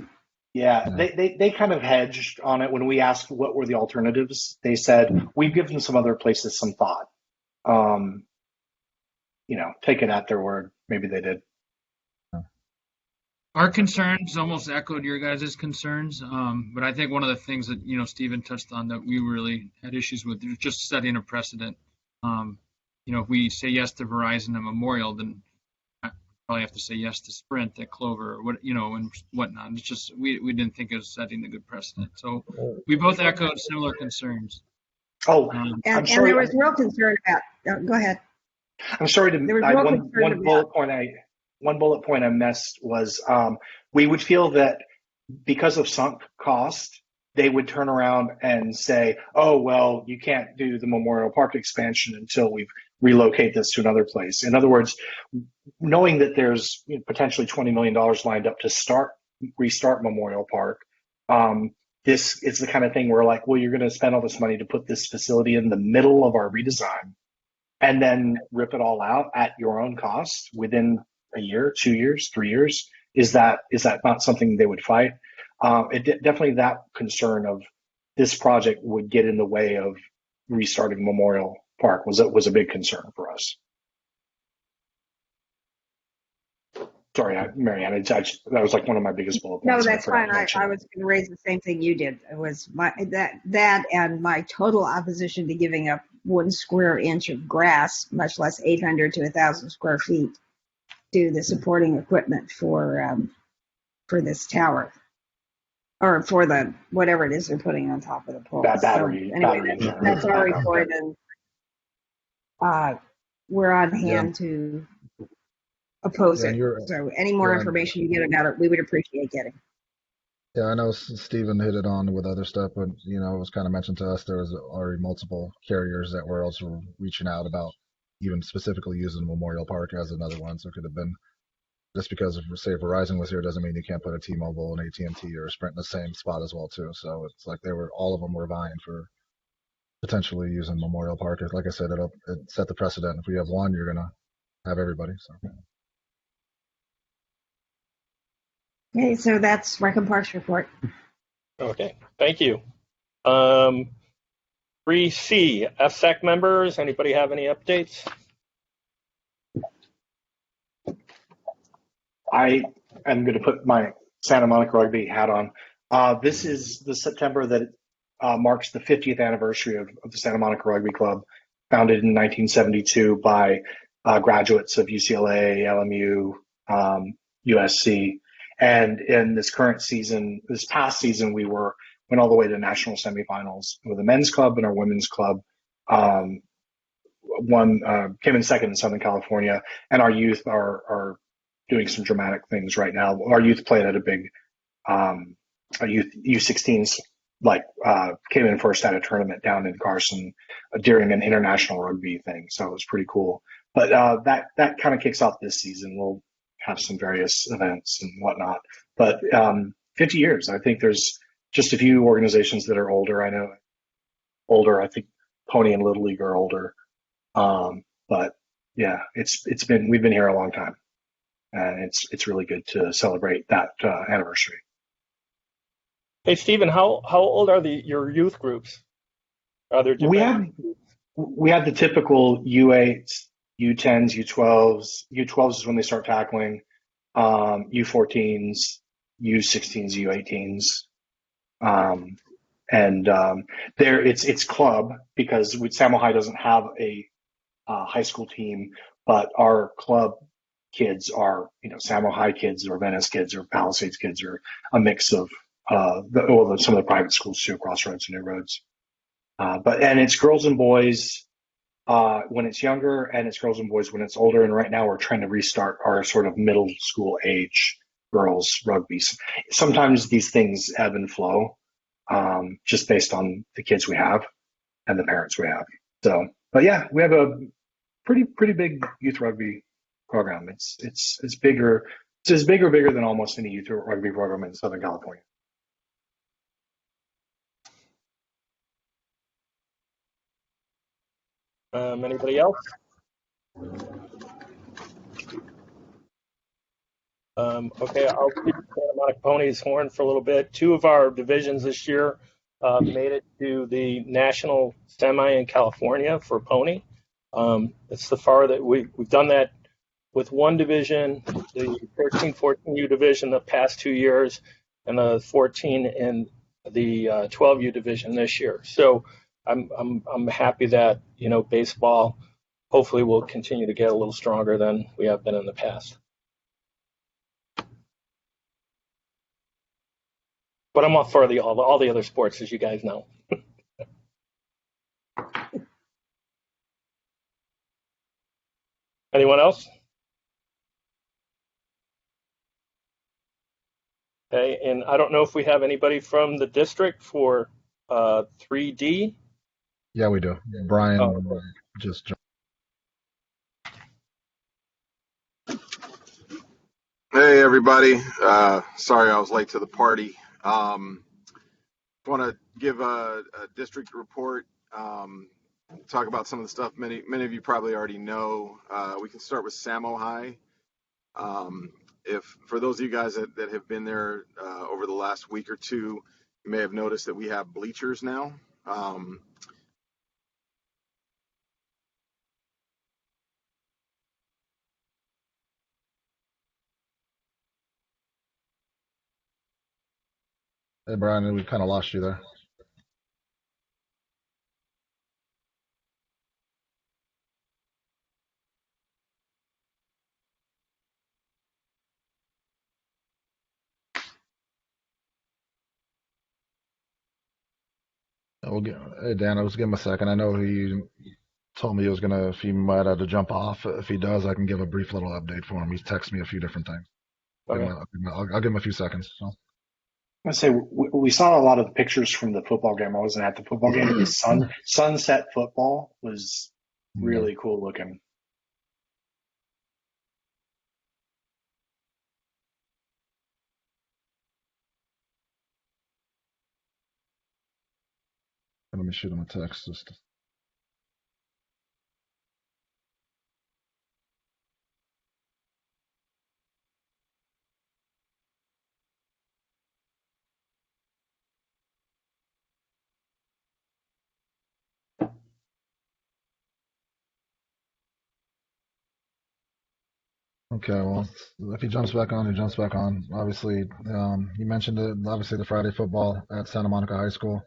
Yeah, they kind of hedged on it when we asked what were the alternatives. They said we've given some other places some thought. Take it at their word. Maybe they did. Our concerns almost echoed your guys' concerns, but I think one of the things that Stephen touched on that we really had issues with was just setting a precedent. If we say yes to Verizon and Memorial, then I probably have to say yes to Sprint at Clover, and whatnot. It's just we didn't think it was setting a good precedent. So we both echoed similar concerns. And there was real concern about. Go ahead. I'm sorry to. One bullet point I missed was we would feel that because of sunk cost, they would turn around and say, oh, well, you can't do the Memorial Park expansion until we relocate this to another place. In other words, knowing that there's potentially $20 million lined up to restart Memorial Park, this is the kind of thing where like, well, you're going to spend all this money to put this facility in the middle of our redesign and then rip it all out at your own cost within a year, 2 years, 3 years. Is that not something they would fight? Definitely that concern of this project would get in the way of restarting Memorial Park was a big concern for us. Sorry, Marianne, that was like one of my biggest bullet points. No, that's fine. I was going to raise the same thing you did. It was that and my total opposition to giving up 1 square inch of grass, much less 800 to 1,000 square feet, to the supporting equipment for this tower, or for the whatever it is they're putting on top of the pole. Battery. That's our report, and we're on hand to oppose it. So any more information you get about it, we would appreciate getting. Yeah, I know Stephen hit it on with other stuff, but it was kind of mentioned to us there was already multiple carriers that were also reaching out about even specifically using Memorial Park as another one. So it could have been just because say Verizon was here doesn't mean you can't put a T-Mobile and AT&T or Sprint in the same spot as well too. So it's like all of them were vying for potentially using Memorial Park. Like I said, it set the precedent. If we have one, you're gonna have everybody. So. Okay, so that's Rec and Parks report. Okay, thank you. 3C, FSAC members, anybody have any updates? I am going to put my Santa Monica Rugby hat on. This is the September that marks the 50th anniversary of the Santa Monica Rugby Club, founded in 1972 by graduates of UCLA, LMU, USC. And in this current season, this past season, we went all the way to national semifinals with the men's club and our women's club. Came in second in Southern California, and our youth are doing some dramatic things right now. Our youth played at a big our youth U16s came in first at a tournament down in Carson during an international rugby thing, so it was pretty cool. But that kind of kicks off this season. We'll have some various events and whatnot. But 50 years, I think there's just a few organizations that are older. I know older. I think Pony and Little League are older. But yeah, we've been here a long time, and it's really good to celebrate that anniversary. Hey, Stephen, how old are your youth groups? Are there different? We have the typical U8s, U10s, U12s. U12s is when they start tackling. U14s, U16s, U18s. It's club because Samo High doesn't have a high school team, but our club kids are, Samo High kids or Venice kids or Palisades kids or a mix of some of the private schools too, Crossroads and New Roads. And it's girls and boys when it's younger, and it's girls and boys when it's older. And right now we're trying to restart our sort of middle school age girls rugby. Sometimes these things ebb and flow, just based on the kids we have and the parents we have. So, but yeah, we have a pretty big youth rugby program. It's bigger. It's bigger than almost any youth rugby program in Southern California. Anybody else? Okay, I'll keep Santa Monica Ponies horn for a little bit. Two of our divisions this year made it to the national semi in California for pony. It's the far that we've done that with one division, the 13-14U division the past 2 years, and the 14 and the 12U division this year. So I'm happy that baseball hopefully will continue to get a little stronger than we have been in the past. But I'm all for all the other sports, as you guys know. Anyone else? Okay, and I don't know if we have anybody from the district for 3D. Yeah, we do. Brian just joined. Hey, everybody. Sorry I was late to the party. Want to give a district report, talk about some of the stuff many of you probably already know. We can start with Samo High. If for those of you guys that have been there over the last week or two, you may have noticed that we have bleachers now. Hey, Brian, we kind of lost you there. Hey, Dan, I was give him a second. I know he told me if he might have to jump off. If he does, I can give a brief little update for him. He's texted me a few different things. Okay. I'll give him a few seconds. So. I say we saw a lot of the pictures from the football game. I wasn't at the football game. The sunset football was really cool looking. Let me shoot him a text. Okay, well, if he jumps back on, he jumps back on. Obviously, you mentioned it. Obviously, the Friday football at Santa Monica High School.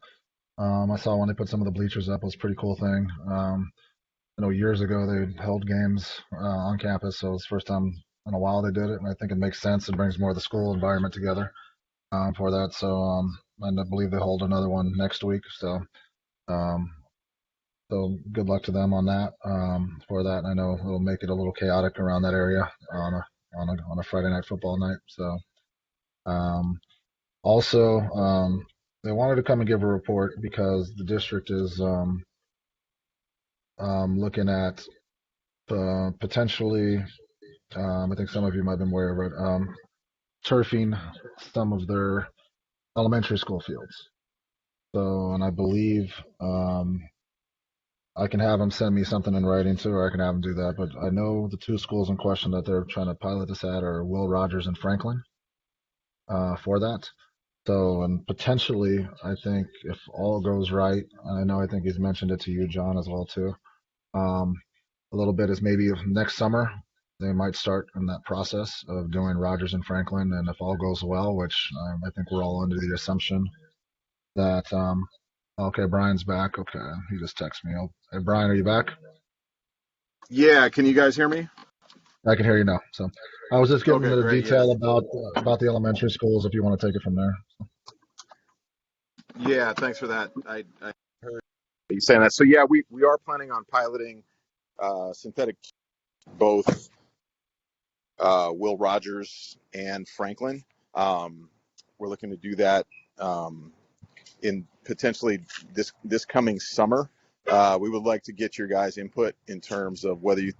I saw when they put some of the bleachers up. It was a pretty cool thing. I know years ago they held games on campus, so it's the first time in a while they did it, and I think it makes sense. It brings more of the school environment together for that. So, and I believe they hold another one next week. Um, so good luck to them on that. For that, I know it'll make it a little chaotic around that area on a Friday night football night. So, um, also, they wanted to come and give a report because the district is looking at potentially. I think some of you might have been aware of it. Turfing some of their elementary school fields. So, and I believe I can have them send me something in writing too, or I can have them do that. But I know the two schools in question that they're trying to pilot this at are Will Rogers and Franklin for that. So, and potentially, I think if all goes right, I think he's mentioned it to you, John, as well too. A little bit is maybe next summer they might start in that process of doing Rogers and Franklin, and if all goes well, which I think we're all under the assumption that okay, Brian's back. Okay, he just texted me. Hey, Brian, are you back? Yeah, can you guys hear me? I can hear you now. So I was just giving Okay, the great. detail about the elementary schools. If you want to take it from there. Yeah, thanks for that. I heard you saying that. So yeah, we are planning on piloting synthetic both Will Rogers and Franklin. We're looking to do that in potentially this coming summer. We would like to get your guys' input in terms of whether you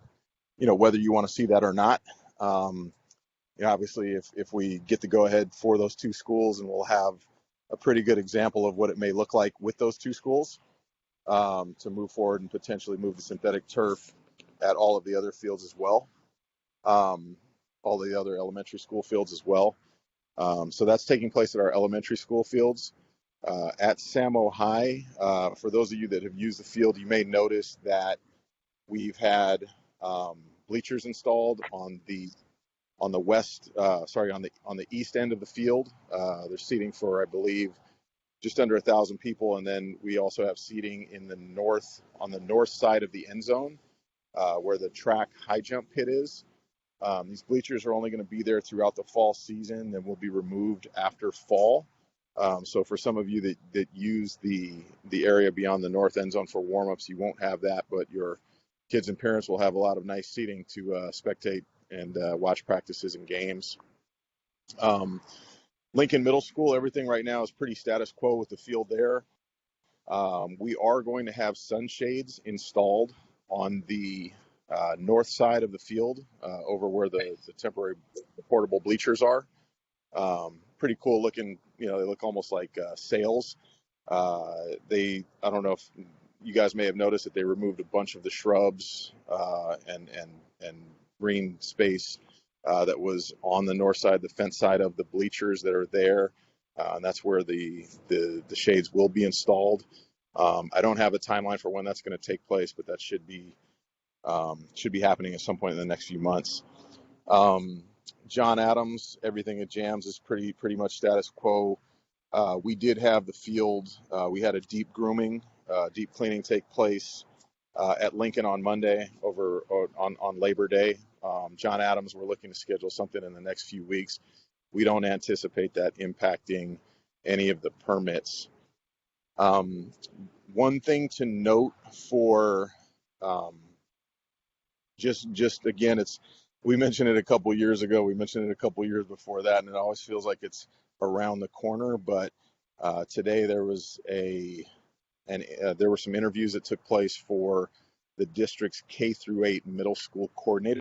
want to see that or not. Obviously, if we get the go ahead for those two schools, and we'll have a pretty good example of what it may look like with those two schools to move forward and potentially move the synthetic turf at all of the other fields as well, all the other elementary school fields as well. So that's taking place at our elementary school fields. At Samo High, for those of you that have used the field, you may notice that we've had bleachers installed on the east end of the field. There's seating for, I believe, just under 1,000 people, and then we also have seating on the north side of the end zone, where the track high jump pit is. These bleachers are only going to be there throughout the fall season, and will be removed after fall. So for some of you that use the area beyond the north end zone for warm-ups, you won't have that, but your kids and parents will have a lot of nice seating to spectate and watch practices and games. Lincoln Middle School, everything right now is pretty status quo with the field there. We are going to have sunshades installed on the north side of the field, over where the temporary portable bleachers are. Pretty cool looking. They look almost like sails. I don't know if you guys may have noticed that they removed a bunch of the shrubs and green space that was on the north side, the fence side of the bleachers that are there. And that's where the shades will be installed. I don't have a timeline for when that's going to take place, but that should be happening at some point in the next few months. John Adams, everything at Jams is pretty much status quo. We did have the field. We had a deep grooming, deep cleaning take place at Lincoln on Monday on Labor Day. John Adams, we're looking to schedule something in the next few weeks. We don't anticipate that impacting any of the permits. One thing to note for just again, we mentioned it a couple years ago. We mentioned it a couple years before that, and it always feels like it's around the corner. But today there was there were some interviews that took place for the district's K-8 middle school coordinator.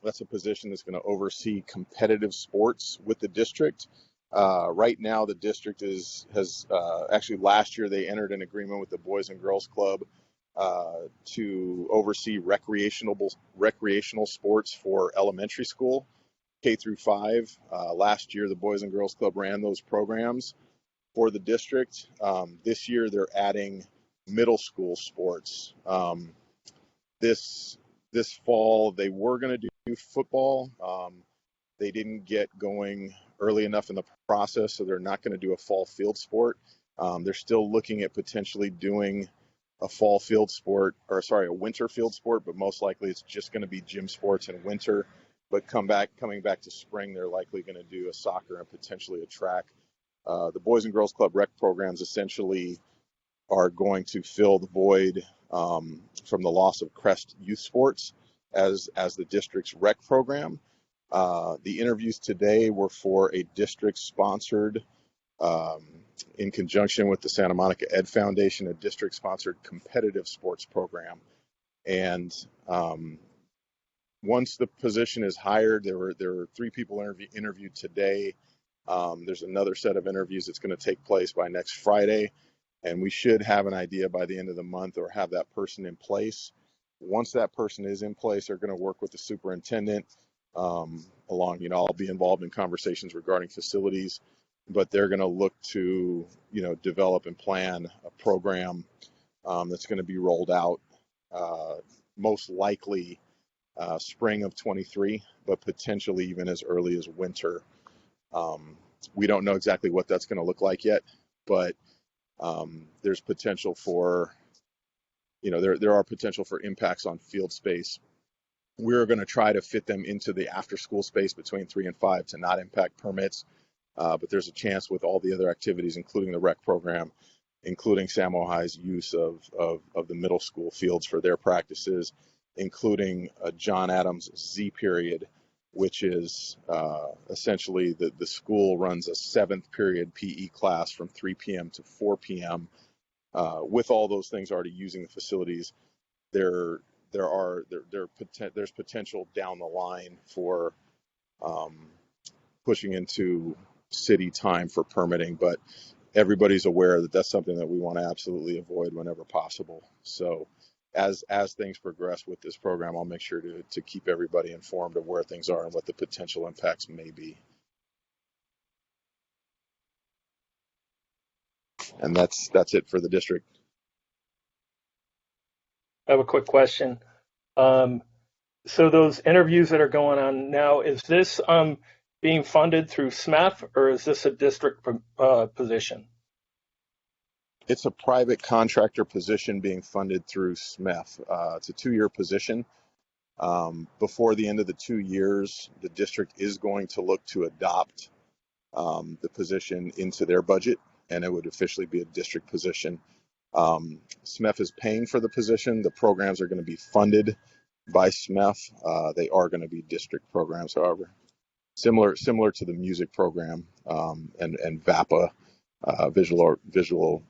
That's a position that's going to oversee competitive sports with the district. Right now, the district has actually last year they entered an agreement with the Boys and Girls Club to oversee recreational sports for elementary school, K-5. Last year, the Boys and Girls Club ran those programs for the district. This year, they're adding middle school sports. This this fall they were going to do football. They didn't get going early enough in the process, so they're not going to do a fall field sport. They're still looking at potentially doing a fall field sport, or sorry, a winter field sport, but most likely it's just going to be gym sports in winter. But coming back to spring, they're likely going to do a soccer and potentially a track. The Boys and Girls Club rec programs essentially are going to fill the void from the loss of Crest Youth Sports as the district's rec program. The interviews today were for a district-sponsored, in conjunction with the Santa Monica Ed Foundation, a district-sponsored competitive sports program. And once the position is hired, there were 3 people interviewed today. There's another set of interviews that's going to take place by next Friday, and we should have an idea by the end of the month or have that person in place. Once that person is in place, they're going to work with the superintendent along, I'll be involved in conversations regarding facilities, but they're going to look to, develop and plan a program that's going to be rolled out most likely spring of 23, but potentially even as early as winter. We don't know exactly what that's going to look like yet, but there's potential for, there are potential for impacts on field space. We're going to try to fit them into the after school space between 3 and 5 to not impact permits. But there's a chance with all the other activities, including the rec program, including Samo High's use of the middle school fields for their practices, including a John Adams Z period, which is essentially the school runs a 7th period PE class from 3 p.m. to 4 p.m. With all those things already using the facilities, there's potential down the line for pushing into city time for permitting, but everybody's aware that that's something that we want to absolutely avoid whenever possible. So as things progress with this program, I'll make sure to keep everybody informed of where things are and what the potential impacts may be. And that's it for the district. I have a quick question. So those interviews that are going on now, is this being funded through SMEF, or is this a district position? It's a private contractor position being funded through SMEF. It's a 2-year position. Before the end of the 2 years, the district is going to look to adopt the position into their budget, and it would officially be a district position. SMEF is paying for the position. The programs are going to be funded by SMEF. They are going to be district programs, however. Similar to the music program and VAPA, visual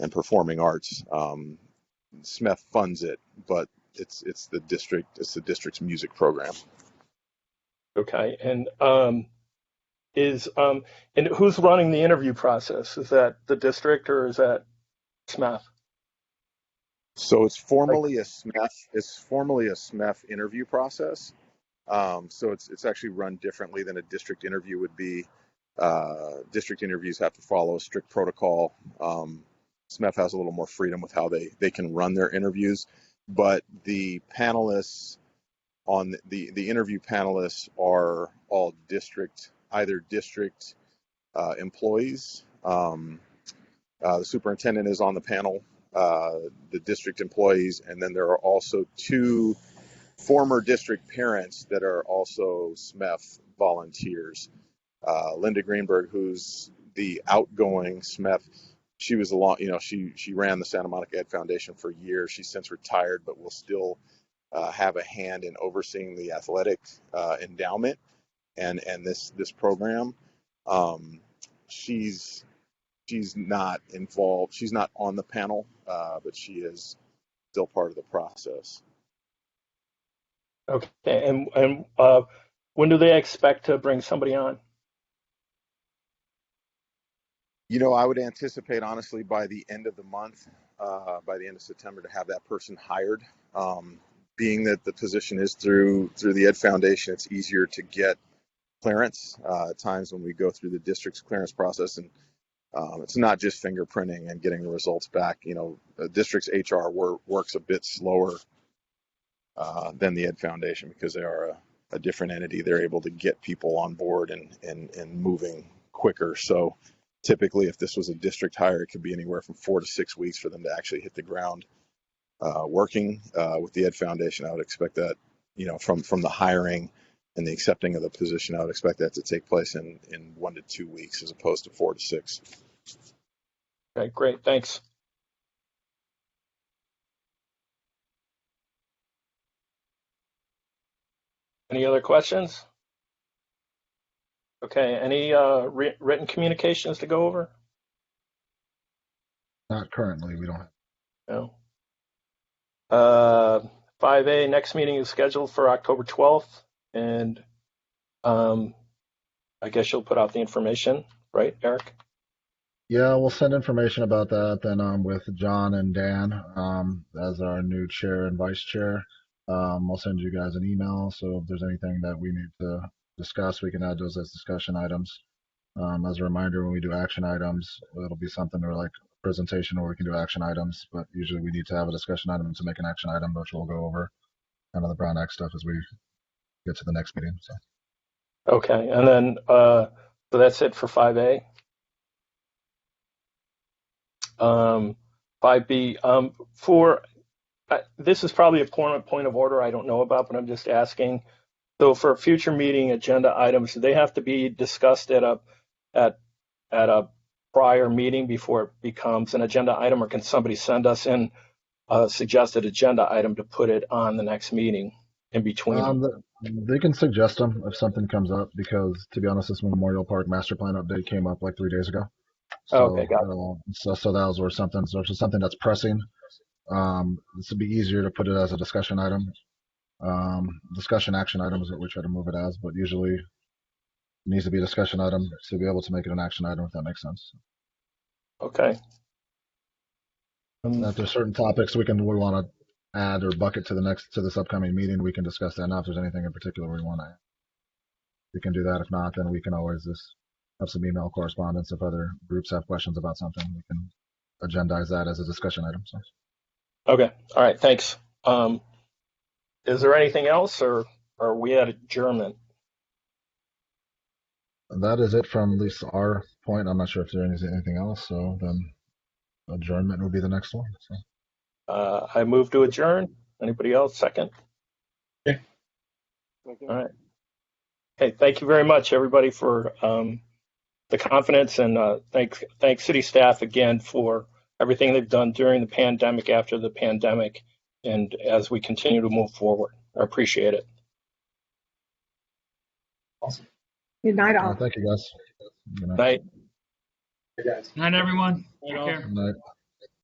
and performing arts. SMEF funds it, but it's the district's music program. Okay, and and who's running the interview process? Is that the district or is that SMEF? So it's formally a SMEF. It's formally a SMEF interview process. So it's actually run differently than a district interview would be. District interviews have to follow a strict protocol. SMEF has a little more freedom with how they can run their interviews, but the panelists on the interview panelists are all either district employees. The superintendent is on the panel, the district employees, and then there are also 2 former district parents that are also SMEF volunteers. Linda Greenberg, who's the outgoing SMEF, she was she ran the Santa Monica Ed Foundation for years. She's since retired, but will still have a hand in overseeing the athletic endowment and this program. She's not involved. She's not on the panel, but she is still part of the process. Okay, and when do they expect to bring somebody on? I would anticipate, honestly, by the end of the month, by the end of September, to have that person hired. Being that the position is through the Ed Foundation, it's easier to get clearance. At times when we go through the district's clearance process, and it's not just fingerprinting and getting the results back. The district's HR works a bit slower than the Ed Foundation, because they are a different entity. They're able to get people on board and moving quicker. So typically, if this was a district hire, it could be anywhere from 4 to 6 weeks for them to actually hit the ground working. With the Ed Foundation, I would expect that, from the hiring and the accepting of the position, I would expect that to take place in 1 to 2 weeks as opposed to 4 to 6. Okay, great. Thanks. Any other questions? Okay, any written communications to go over? Not currently, we don't have. No. 5A, next meeting is scheduled for October 12th, and I guess you'll put out the information, right, Eric? Yeah, we'll send information about that then with John and Dan as our new chair and vice chair. I'll send you guys an email, so if there's anything that we need to discuss, we can add those as discussion items. As a reminder, when we do action items, it'll be something or like a presentation, or we can do action items, but usually we need to have a discussion item to make an action item, which we'll go over kind of the Brown Act stuff as we get to the next meeting. So. Okay, and then so that's it for 5A. 5B, this is probably a point of order I don't know about, but I'm just asking. So for future meeting agenda items, do they have to be discussed at a prior meeting before it becomes an agenda item, or can somebody send us in a suggested agenda item to put it on the next meeting in between? They can suggest them if something comes up, because to be honest, this Memorial Park master plan update came up like 3 days ago. So, okay, got it. So that was where something that's pressing. This would be easier to put it as a discussion item. Discussion action item is what we try to move it as, but usually it needs to be a discussion item to be able to make it an action item, if that makes sense. Okay. If there's certain topics we want to add or bucket to this upcoming meeting, we can discuss that now. If there's anything in particular we want to add, we can do that. If not, then we can always just have some email correspondence. If other groups have questions about something, we can agendize that as a discussion item. So. Okay. All right. Thanks. Is there anything else, or are we at adjournment? That is it from at least our point. I'm not sure if there's anything else. So then adjournment would be the next one. So. I move to adjourn. Anybody else? Second? Okay. All right. Hey, thank you very much, everybody, for the confidence, and thanks city staff again for everything they've done during the pandemic, after the pandemic, and as we continue to move forward. I appreciate it. Awesome. Good night, all. Thank you, guys. Good night. Hey, guys. Night, everyone. Night, Take all. care. Good night.